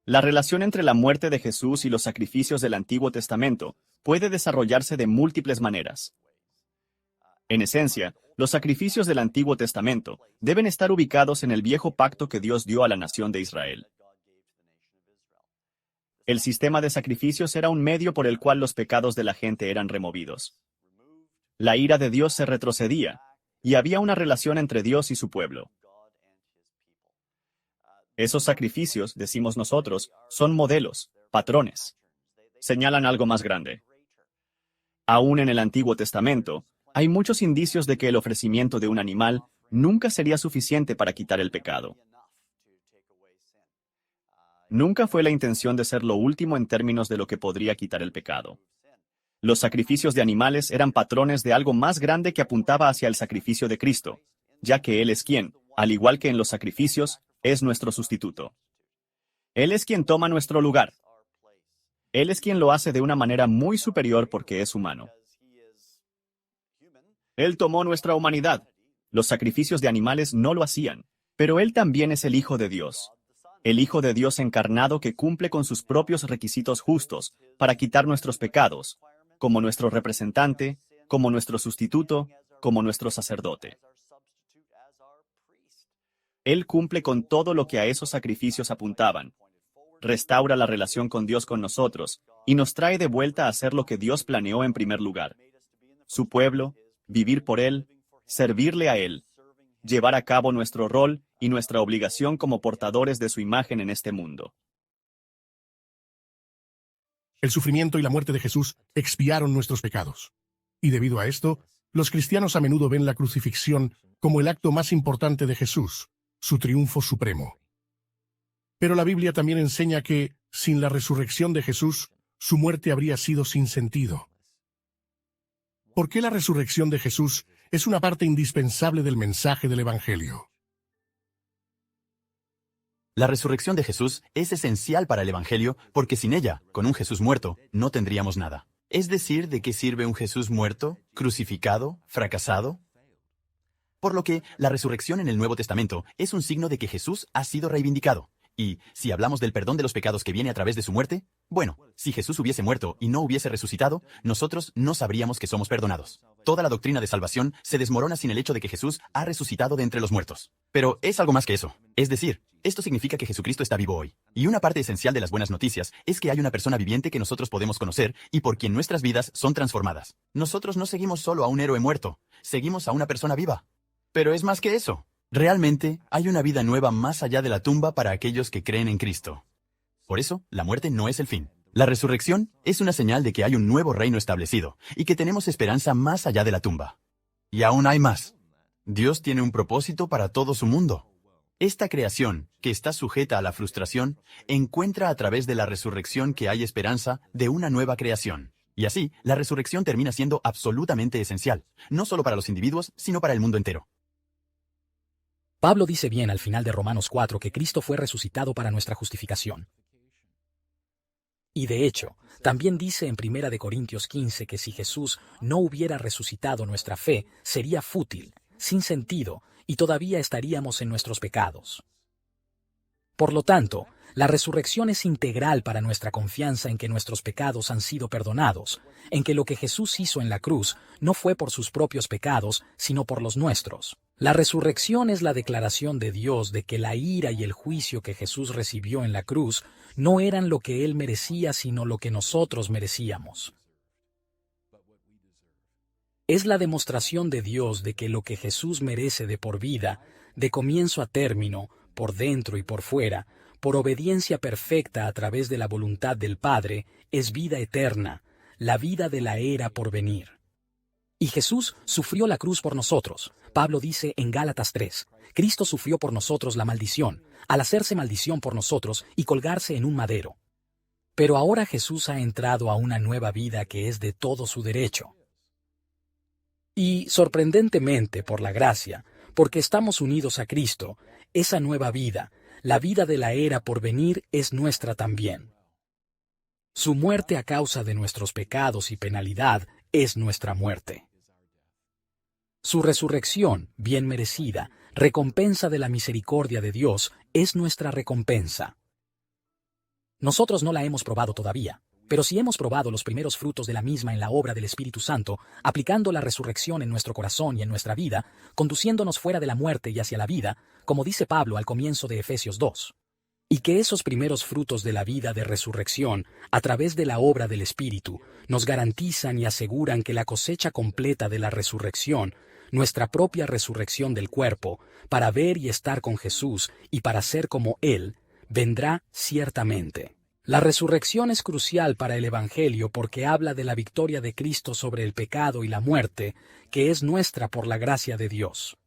La relación entre la muerte de Jesús y los sacrificios del Antiguo Testamento puede desarrollarse de múltiples maneras. En esencia, los sacrificios del Antiguo Testamento deben estar ubicados en el viejo pacto que Dios dio a la nación de Israel. El sistema de sacrificios era un medio por el cual los pecados de la gente eran removidos. La ira de Dios se retrocedía, y había una relación entre Dios y su pueblo. Esos sacrificios, decimos nosotros, son modelos, patrones. Señalan algo más grande. Aún en el Antiguo Testamento, hay muchos indicios de que el ofrecimiento de un animal nunca sería suficiente para quitar el pecado. Nunca fue la intención de ser lo último en términos de lo que podría quitar el pecado. Los sacrificios de animales eran patrones de algo más grande que apuntaba hacia el sacrificio de Cristo, ya que Él es quien, al igual que en los sacrificios, es nuestro sustituto. Él es quien toma nuestro lugar. Él es quien lo hace de una manera muy superior porque es humano. Él tomó nuestra humanidad. Los sacrificios de animales no lo hacían, pero Él también es el Hijo de Dios. El Hijo de Dios encarnado que cumple con sus propios requisitos justos para quitar nuestros pecados, como nuestro representante, como nuestro sustituto, como nuestro sacerdote. Él cumple con todo lo que a esos sacrificios apuntaban. Restaura la relación con Dios con nosotros y nos trae de vuelta a hacer lo que Dios planeó en primer lugar. Su pueblo, vivir por Él, servirle a Él, llevar a cabo nuestro rol y nuestra obligación como portadores de su imagen en este mundo. El sufrimiento y la muerte de Jesús expiaron nuestros pecados. Y debido a esto, los cristianos a menudo ven la crucifixión como el acto más importante de Jesús, su triunfo supremo. Pero la Biblia también enseña que, sin la resurrección de Jesús, su muerte habría sido sin sentido. ¿Por qué la resurrección de Jesús es una parte indispensable del mensaje del Evangelio? La resurrección de Jesús es esencial para el Evangelio porque sin ella, con un Jesús muerto, no tendríamos nada. Es decir, ¿de qué sirve un Jesús muerto, crucificado, fracasado? Por lo que la resurrección en el Nuevo Testamento es un signo de que Jesús ha sido reivindicado. Y, si hablamos del perdón de los pecados que viene a través de su muerte, bueno, si Jesús hubiese muerto y no hubiese resucitado, nosotros no sabríamos que somos perdonados. Toda la doctrina de salvación se desmorona sin el hecho de que Jesús ha resucitado de entre los muertos. Pero es algo más que eso. Es decir, esto significa que Jesucristo está vivo hoy. Y una parte esencial de las buenas noticias es que hay una persona viviente que nosotros podemos conocer y por quien nuestras vidas son transformadas. Nosotros no seguimos solo a un héroe muerto, seguimos a una persona viva. Pero es más que eso. Realmente, hay una vida nueva más allá de la tumba para aquellos que creen en Cristo. Por eso, la muerte no es el fin. La resurrección es una señal de que hay un nuevo reino establecido y que tenemos esperanza más allá de la tumba. Y aún hay más. Dios tiene un propósito para todo su mundo. Esta creación, que está sujeta a la frustración, encuentra a través de la resurrección que hay esperanza de una nueva creación. Y así, la resurrección termina siendo absolutamente esencial, no solo para los individuos, sino para el mundo entero. Pablo dice bien al final de Romanos 4 que Cristo fue resucitado para nuestra justificación. Y de hecho, también dice en 1 Corintios 15 que si Jesús no hubiera resucitado, nuestra fe sería fútil, sin sentido, y todavía estaríamos en nuestros pecados. Por lo tanto, la resurrección es integral para nuestra confianza en que nuestros pecados han sido perdonados, en que lo que Jesús hizo en la cruz no fue por sus propios pecados, sino por los nuestros. La resurrección es la declaración de Dios de que la ira y el juicio que Jesús recibió en la cruz no eran lo que Él merecía, sino lo que nosotros merecíamos. Es la demostración de Dios de que lo que Jesús merece de por vida, de comienzo a término, por dentro y por fuera, por obediencia perfecta a través de la voluntad del Padre, es vida eterna, la vida de la era por venir. Y Jesús sufrió la cruz por nosotros. Pablo dice en Gálatas 3, Cristo sufrió por nosotros la maldición, al hacerse maldición por nosotros y colgarse en un madero. Pero ahora Jesús ha entrado a una nueva vida que es de todo su derecho. Y, sorprendentemente, por la gracia, porque estamos unidos a Cristo, esa nueva vida, la vida de la era por venir, es nuestra también. Su muerte a causa de nuestros pecados y penalidad es nuestra muerte. Su resurrección, bien merecida, recompensa de la misericordia de Dios, es nuestra recompensa. Nosotros no la hemos probado todavía, pero si hemos probado los primeros frutos de la misma en la obra del Espíritu Santo, aplicando la resurrección en nuestro corazón y en nuestra vida, conduciéndonos fuera de la muerte y hacia la vida, como dice Pablo al comienzo de Efesios 2. Y que esos primeros frutos de la vida de resurrección, a través de la obra del Espíritu, nos garantizan y aseguran que la cosecha completa de la resurrección, nuestra propia resurrección del cuerpo, para ver y estar con Jesús y para ser como Él, vendrá ciertamente. La resurrección es crucial para el Evangelio porque habla de la victoria de Cristo sobre el pecado y la muerte, que es nuestra por la gracia de Dios.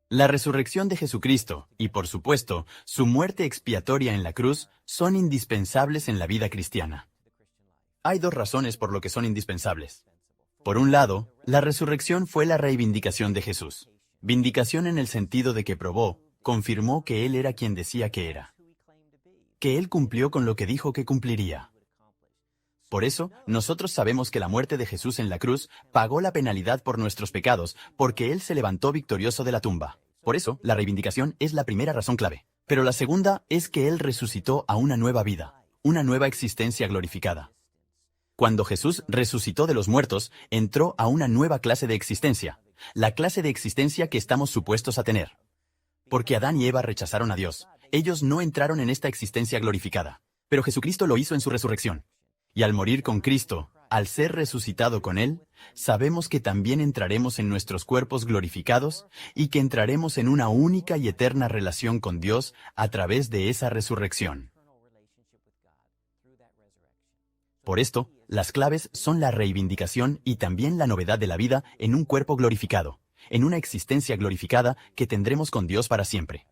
La resurrección de Jesucristo y, por supuesto, su muerte expiatoria en la cruz son indispensables en la vida cristiana. Hay dos razones por lo que son indispensables. Por un lado, la resurrección fue la reivindicación de Jesús. Vindicación en el sentido de que probó, confirmó que Él era quien decía que era. Que Él cumplió con lo que dijo que cumpliría. Por eso, nosotros sabemos que la muerte de Jesús en la cruz pagó la penalidad por nuestros pecados, porque Él se levantó victorioso de la tumba. Por eso, la reivindicación es la primera razón clave. Pero la segunda es que Él resucitó a una nueva vida, una nueva existencia glorificada. Cuando Jesús resucitó de los muertos, entró a una nueva clase de existencia, la clase de existencia que estamos supuestos a tener. Porque Adán y Eva rechazaron a Dios. Ellos no entraron en esta existencia glorificada. Pero Jesucristo lo hizo en su resurrección. Y al morir con Cristo, al ser resucitado con Él, sabemos que también entraremos en nuestros cuerpos glorificados y que entraremos en una única y eterna relación con Dios a través de esa resurrección. Por esto, las claves son la reivindicación y también la novedad de la vida en un cuerpo glorificado, en una existencia glorificada que tendremos con Dios para siempre.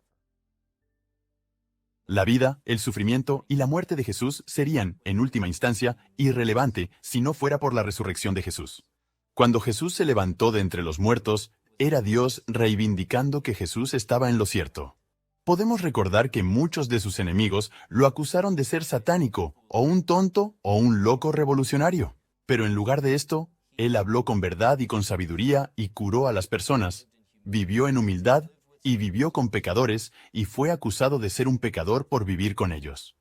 La vida, el sufrimiento y la muerte de Jesús serían, en última instancia, irrelevante si no fuera por la resurrección de Jesús. Cuando Jesús se levantó de entre los muertos, era Dios reivindicando que Jesús estaba en lo cierto. Podemos recordar que muchos de sus enemigos lo acusaron de ser satánico, o un tonto, o un loco revolucionario. Pero en lugar de esto, Él habló con verdad y con sabiduría y curó a las personas, vivió en humildad y vivió con pecadores y fue acusado de ser un pecador por vivir con ellos.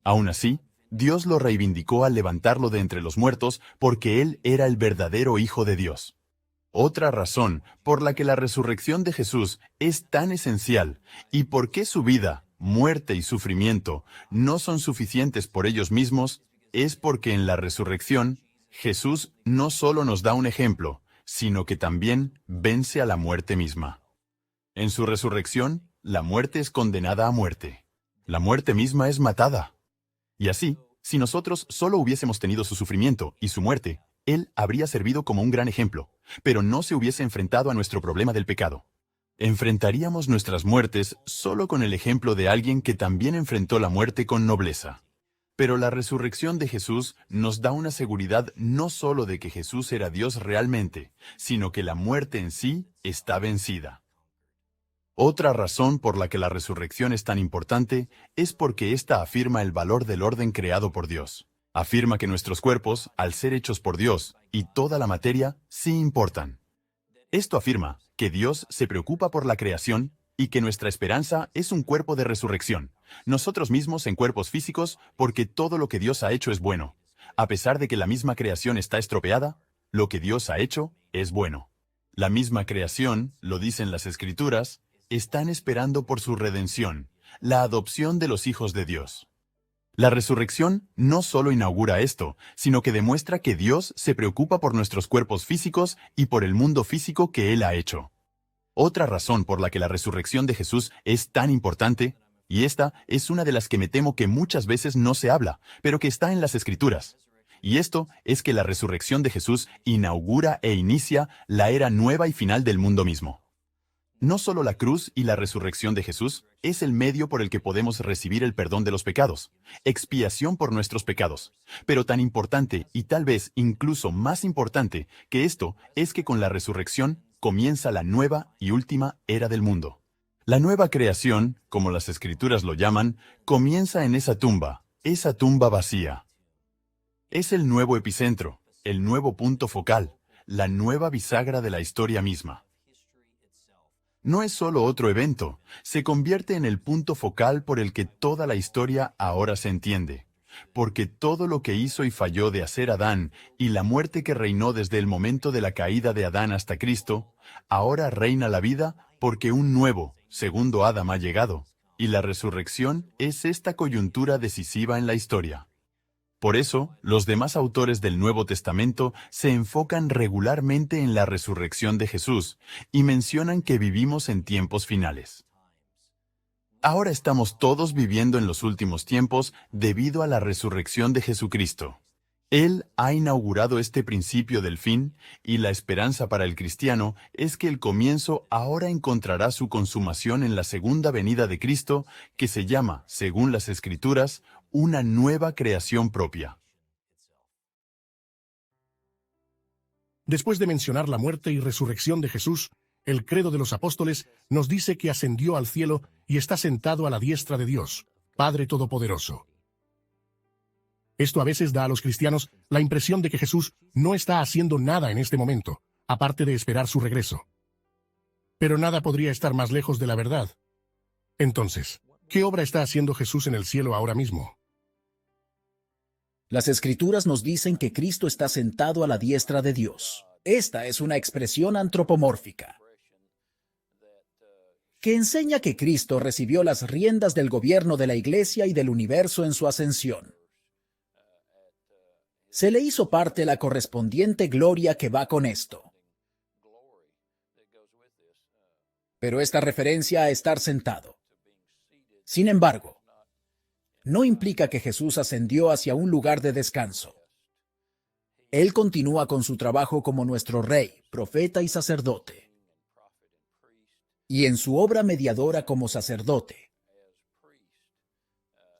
Aún así, Dios lo reivindicó al levantarlo de entre los muertos porque Él era el verdadero Hijo de Dios. Otra razón por la que la resurrección de Jesús es tan esencial y por qué su vida, muerte y sufrimiento no son suficientes por ellos mismos es porque en la resurrección Jesús no solo nos da un ejemplo, sino que también vence a la muerte misma. En su resurrección, la muerte es condenada a muerte. La muerte misma es matada. Y así, si nosotros solo hubiésemos tenido su sufrimiento y su muerte, Él habría servido como un gran ejemplo, pero no se hubiese enfrentado a nuestro problema del pecado. Enfrentaríamos nuestras muertes solo con el ejemplo de alguien que también enfrentó la muerte con nobleza. Pero la resurrección de Jesús nos da una seguridad no solo de que Jesús era Dios realmente, sino que la muerte en sí está vencida. Otra razón por la que la resurrección es tan importante es porque ésta afirma el valor del orden creado por Dios. Afirma que nuestros cuerpos, al ser hechos por Dios, y toda la materia, sí importan. Esto afirma que Dios se preocupa por la creación y que nuestra esperanza es un cuerpo de resurrección, nosotros mismos en cuerpos físicos, porque todo lo que Dios ha hecho es bueno. A pesar de que la misma creación está estropeada, lo que Dios ha hecho es bueno. La misma creación, lo dicen las Escrituras, están esperando por su redención, la adopción de los hijos de Dios. La resurrección no solo inaugura esto, sino que demuestra que Dios se preocupa por nuestros cuerpos físicos y por el mundo físico que Él ha hecho. Otra razón por la que la resurrección de Jesús es tan importante, y esta es una de las que me temo que muchas veces no se habla, pero que está en las Escrituras. Y esto es que la resurrección de Jesús inaugura e inicia la era nueva y final del mundo mismo. No solo la cruz y la resurrección de Jesús es el medio por el que podemos recibir el perdón de los pecados, expiación por nuestros pecados, pero tan importante y tal vez incluso más importante que esto es que con la resurrección comienza la nueva y última era del mundo. La nueva creación, como las Escrituras lo llaman, comienza en esa tumba vacía. Es el nuevo epicentro, el nuevo punto focal, la nueva bisagra de la historia misma. No es solo otro evento, se convierte en el punto focal por el que toda la historia ahora se entiende. Porque todo lo que hizo y falló de hacer Adán y la muerte que reinó desde el momento de la caída de Adán hasta Cristo, ahora reina la vida porque un nuevo, segundo Adán ha llegado, y la resurrección es esta coyuntura decisiva en la historia. Por eso, los demás autores del Nuevo Testamento se enfocan regularmente en la resurrección de Jesús y mencionan que vivimos en tiempos finales. Ahora estamos todos viviendo en los últimos tiempos debido a la resurrección de Jesucristo. Él ha inaugurado este principio del fin, y la esperanza para el cristiano es que el comienzo ahora encontrará su consumación en la segunda venida de Cristo, que se llama, según las Escrituras, una nueva creación propia. Después de mencionar la muerte y resurrección de Jesús, el credo de los apóstoles nos dice que ascendió al cielo y está sentado a la diestra de Dios, Padre Todopoderoso. Esto a veces da a los cristianos la impresión de que Jesús no está haciendo nada en este momento, aparte de esperar su regreso. Pero nada podría estar más lejos de la verdad. Entonces, ¿qué obra está haciendo Jesús en el cielo ahora mismo? Las Escrituras nos dicen que Cristo está sentado a la diestra de Dios. Esta es una expresión antropomórfica que enseña que Cristo recibió las riendas del gobierno de la Iglesia y del universo en su ascensión. Se le hizo parte la correspondiente gloria que va con esto. Pero esta referencia a estar sentado. Sin embargo, no implica que Jesús ascendió hacia un lugar de descanso. Él continúa con su trabajo como nuestro Rey, profeta y sacerdote. Y en su obra mediadora como sacerdote,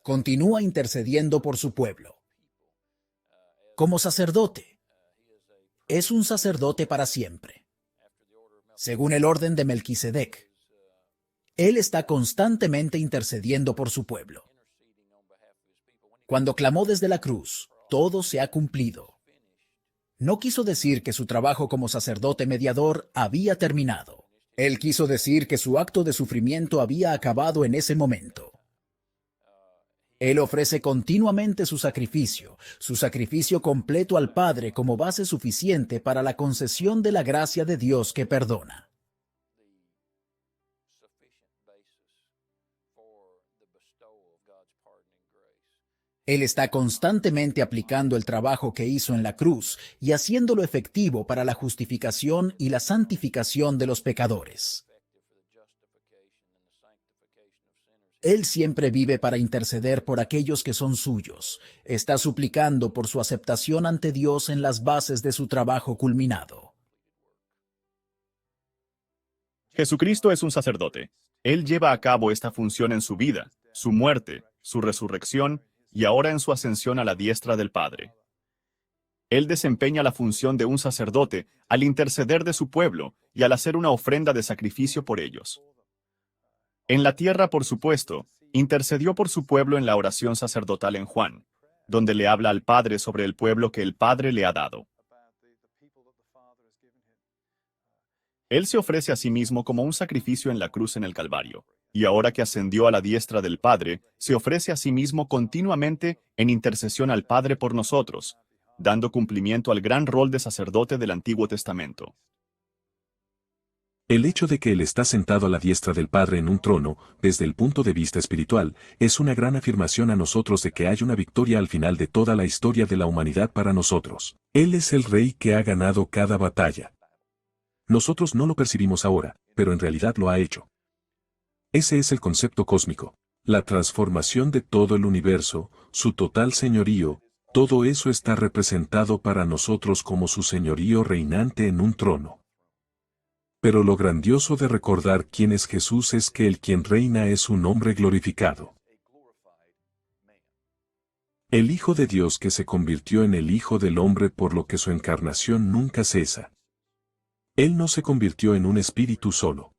continúa intercediendo por su pueblo. Como sacerdote, es un sacerdote para siempre. Según el orden de Melquisedec, él está constantemente intercediendo por su pueblo. Cuando clamó desde la cruz, todo se ha cumplido. No quiso decir que su trabajo como sacerdote mediador había terminado. Él quiso decir que su acto de sufrimiento había acabado en ese momento. Él ofrece continuamente su sacrificio completo al Padre como base suficiente para la concesión de la gracia de Dios que perdona. Él está constantemente aplicando el trabajo que hizo en la cruz y haciéndolo efectivo para la justificación y la santificación de los pecadores. Él siempre vive para interceder por aquellos que son suyos. Está suplicando por su aceptación ante Dios en las bases de su trabajo culminado. Jesucristo es un sacerdote. Él lleva a cabo esta función en su vida, su muerte, su resurrección y ahora en su ascensión a la diestra del Padre. Él desempeña la función de un sacerdote al interceder de su pueblo y al hacer una ofrenda de sacrificio por ellos. En la tierra, por supuesto, intercedió por su pueblo en la oración sacerdotal en Juan, donde le habla al Padre sobre el pueblo que el Padre le ha dado. Él se ofrece a sí mismo como un sacrificio en la cruz en el Calvario, y ahora que ascendió a la diestra del Padre, se ofrece a sí mismo continuamente en intercesión al Padre por nosotros, dando cumplimiento al gran rol de sacerdote del Antiguo Testamento. El hecho de que Él está sentado a la diestra del Padre en un trono, desde el punto de vista espiritual, es una gran afirmación a nosotros de que hay una victoria al final de toda la historia de la humanidad para nosotros. Él es el Rey que ha ganado cada batalla. Nosotros no lo percibimos ahora, pero en realidad lo ha hecho. Ese es el concepto cósmico. La transformación de todo el universo, su total señorío, todo eso está representado para nosotros como su señorío reinante en un trono. Pero lo grandioso de recordar quién es Jesús es que el quien reina es un hombre glorificado. El Hijo de Dios que se convirtió en el Hijo del Hombre por lo que su encarnación nunca cesa. Él no se convirtió en un espíritu solo.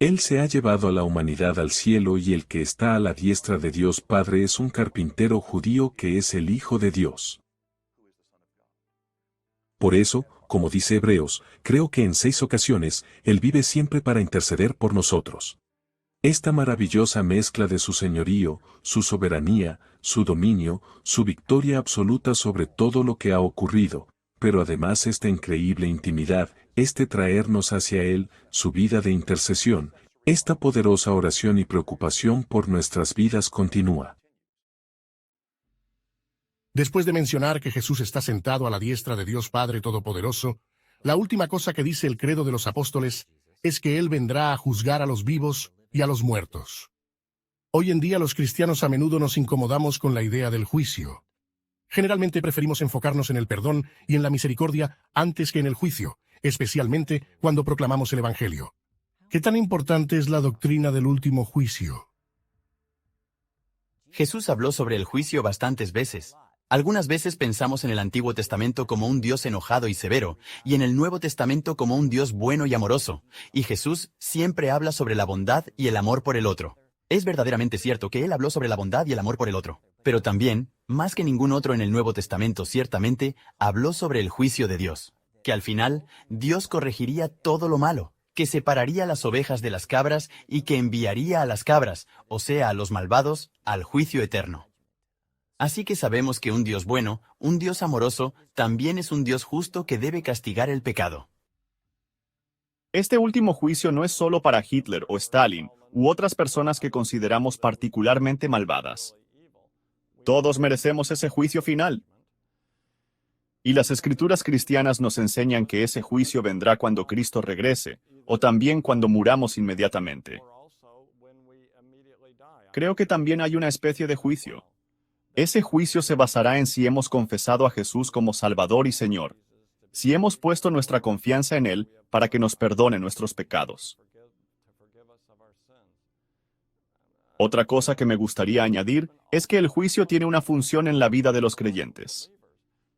Él se ha llevado a la humanidad al cielo y el que está a la diestra de Dios Padre es un carpintero judío que es el Hijo de Dios. Por eso, como dice Hebreos, creo que en 6 ocasiones, Él vive siempre para interceder por nosotros. Esta maravillosa mezcla de su señorío, su soberanía, su dominio, su victoria absoluta sobre todo lo que ha ocurrido, pero además esta increíble intimidad, este traernos hacia Él, su vida de intercesión, esta poderosa oración y preocupación por nuestras vidas continúa. Después de mencionar que Jesús está sentado a la diestra de Dios Padre Todopoderoso, la última cosa que dice el credo de los apóstoles es que Él vendrá a juzgar a los vivos y a los muertos. Hoy en día los cristianos a menudo nos incomodamos con la idea del juicio. Generalmente preferimos enfocarnos en el perdón y en la misericordia antes que en el juicio, especialmente cuando proclamamos el Evangelio. ¿Qué tan importante es la doctrina del último juicio? Jesús habló sobre el juicio bastantes veces. Algunas veces pensamos en el Antiguo Testamento como un Dios enojado y severo, y en el Nuevo Testamento como un Dios bueno y amoroso, y Jesús siempre habla sobre la bondad y el amor por el otro. Es verdaderamente cierto que Él habló sobre la bondad y el amor por el otro, pero también, más que ningún otro en el Nuevo Testamento ciertamente, habló sobre el juicio de Dios, que al final, Dios corregiría todo lo malo, que separaría las ovejas de las cabras y que enviaría a las cabras, o sea, a los malvados, al juicio eterno. Así que sabemos que un Dios bueno, un Dios amoroso, también es un Dios justo que debe castigar el pecado. Este último juicio no es solo para Hitler o Stalin u otras personas que consideramos particularmente malvadas. Todos merecemos ese juicio final. Y las escrituras cristianas nos enseñan que ese juicio vendrá cuando Cristo regrese, o también cuando muramos inmediatamente. Creo que también hay una especie de juicio. Ese juicio se basará en si hemos confesado a Jesús como Salvador y Señor, si hemos puesto nuestra confianza en Él para que nos perdone nuestros pecados. Otra cosa que me gustaría añadir es que el juicio tiene una función en la vida de los creyentes.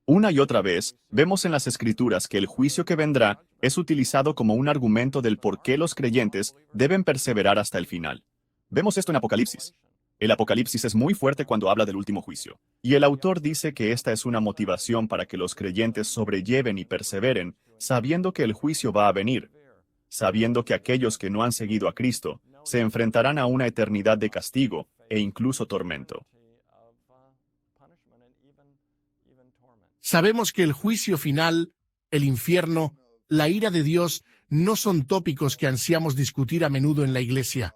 Una y otra vez, vemos en las Escrituras que el juicio que vendrá es utilizado como un argumento del por qué los creyentes deben perseverar hasta el final. Vemos esto en Apocalipsis. El Apocalipsis es muy fuerte cuando habla del último juicio, y el autor dice que esta es una motivación para que los creyentes sobrelleven y perseveren, sabiendo que el juicio va a venir, sabiendo que aquellos que no han seguido a Cristo se enfrentarán a una eternidad de castigo e incluso tormento. Sabemos que el juicio final, el infierno, la ira de Dios, no son tópicos que ansiamos discutir a menudo en la iglesia.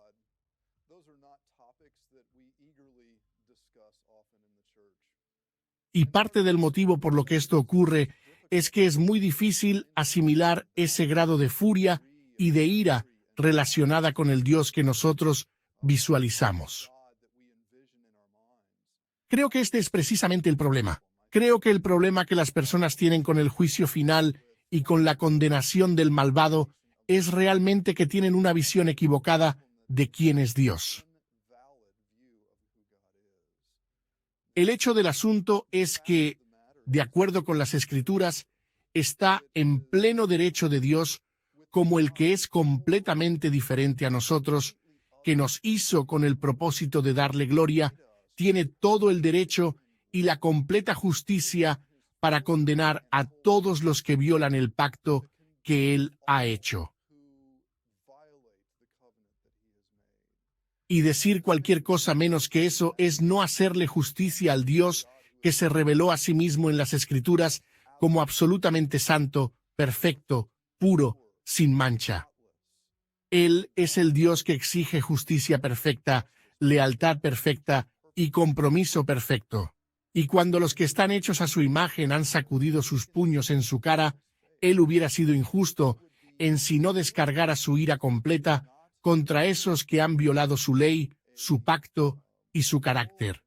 Y parte del motivo por lo que esto ocurre es que es muy difícil asimilar ese grado de furia y de ira relacionada con el Dios que nosotros visualizamos. Creo que este es precisamente el problema. Creo que el problema que las personas tienen con el juicio final y con la condenación del malvado es realmente que tienen una visión equivocada de quién es Dios. El hecho del asunto es que, de acuerdo con las Escrituras, está en pleno derecho de Dios como el que es completamente diferente a nosotros, que nos hizo con el propósito de darle gloria, tiene todo el derecho y la completa justicia para condenar a todos los que violan el pacto que Él ha hecho. Y decir cualquier cosa menos que eso es no hacerle justicia al Dios que se reveló a sí mismo en las Escrituras como absolutamente santo, perfecto, puro, sin mancha. Él es el Dios que exige justicia perfecta, lealtad perfecta y compromiso perfecto. Y cuando los que están hechos a su imagen han sacudido sus puños en su cara, Él hubiera sido injusto en si no descargara su ira completa contra esos que han violado su ley, su pacto y su carácter.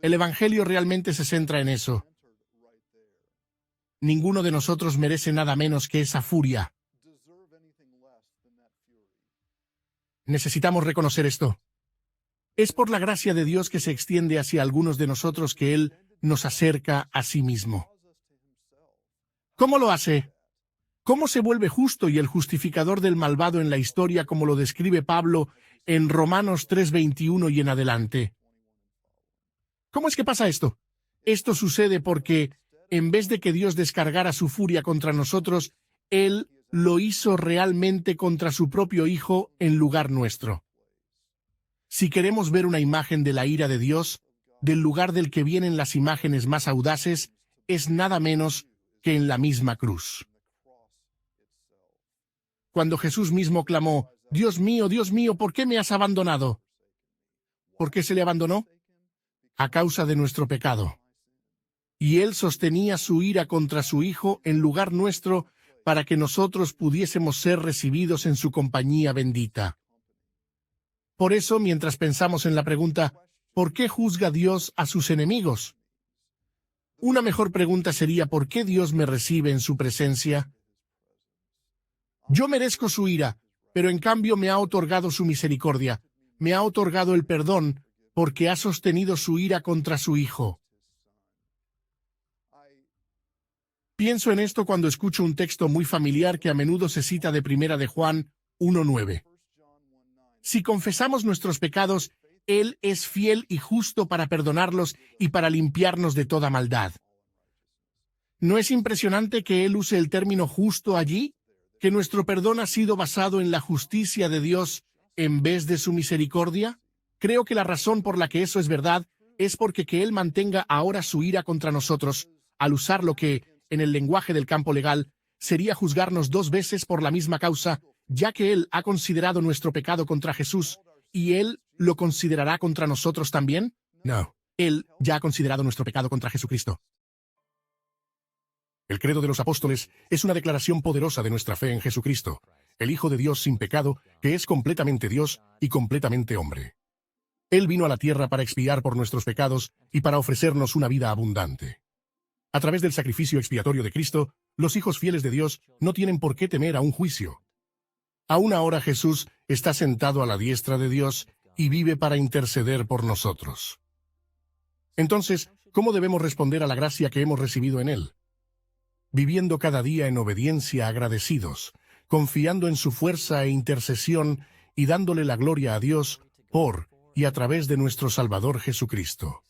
El Evangelio realmente se centra en eso. Ninguno de nosotros merece nada menos que esa furia. Necesitamos reconocer esto. Es por la gracia de Dios que se extiende hacia algunos de nosotros que Él nos acerca a sí mismo. ¿Cómo lo hace? ¿Cómo se vuelve justo y el justificador del malvado en la historia como lo describe Pablo en Romanos 3:21 y en adelante? ¿Cómo es que pasa esto? Esto sucede porque, en vez de que Dios descargara su furia contra nosotros, Él lo hizo realmente contra su propio Hijo en lugar nuestro. Si queremos ver una imagen de la ira de Dios, del lugar del que vienen las imágenes más audaces, es nada menos que en la misma cruz. Cuando Jesús mismo clamó, Dios mío, ¿por qué me has abandonado? ¿Por qué se le abandonó? A causa de nuestro pecado. Y Él sostenía su ira contra su Hijo en lugar nuestro para que nosotros pudiésemos ser recibidos en su compañía bendita. Por eso, mientras pensamos en la pregunta, ¿por qué juzga Dios a sus enemigos? Una mejor pregunta sería, ¿por qué Dios me recibe en su presencia? Yo merezco su ira, pero en cambio me ha otorgado su misericordia, me ha otorgado el perdón, porque ha sostenido su ira contra su Hijo. Pienso en esto cuando escucho un texto muy familiar que a menudo se cita de Primera de Juan 1:9. Si confesamos nuestros pecados, Él es fiel y justo para perdonarlos y para limpiarnos de toda maldad. ¿No es impresionante que Él use el término justo allí? ¿Que nuestro perdón ha sido basado en la justicia de Dios en vez de su misericordia? Creo que la razón por la que eso es verdad es porque que Él mantenga ahora su ira contra nosotros, al usar lo que, en el lenguaje del campo legal, sería juzgarnos dos veces por la misma causa, ya que Él ha considerado nuestro pecado contra Jesús, ¿y Él lo considerará contra nosotros también? No. Él ya ha considerado nuestro pecado contra Jesucristo. El credo de los apóstoles es una declaración poderosa de nuestra fe en Jesucristo, el Hijo de Dios sin pecado, que es completamente Dios y completamente hombre. Él vino a la tierra para expiar por nuestros pecados y para ofrecernos una vida abundante. A través del sacrificio expiatorio de Cristo, los hijos fieles de Dios no tienen por qué temer a un juicio. Aún ahora Jesús está sentado a la diestra de Dios y vive para interceder por nosotros. Entonces, ¿cómo debemos responder a la gracia que hemos recibido en Él? Viviendo cada día en obediencia, agradecidos, confiando en su fuerza e intercesión y dándole la gloria a Dios por y a través de nuestro Salvador Jesucristo.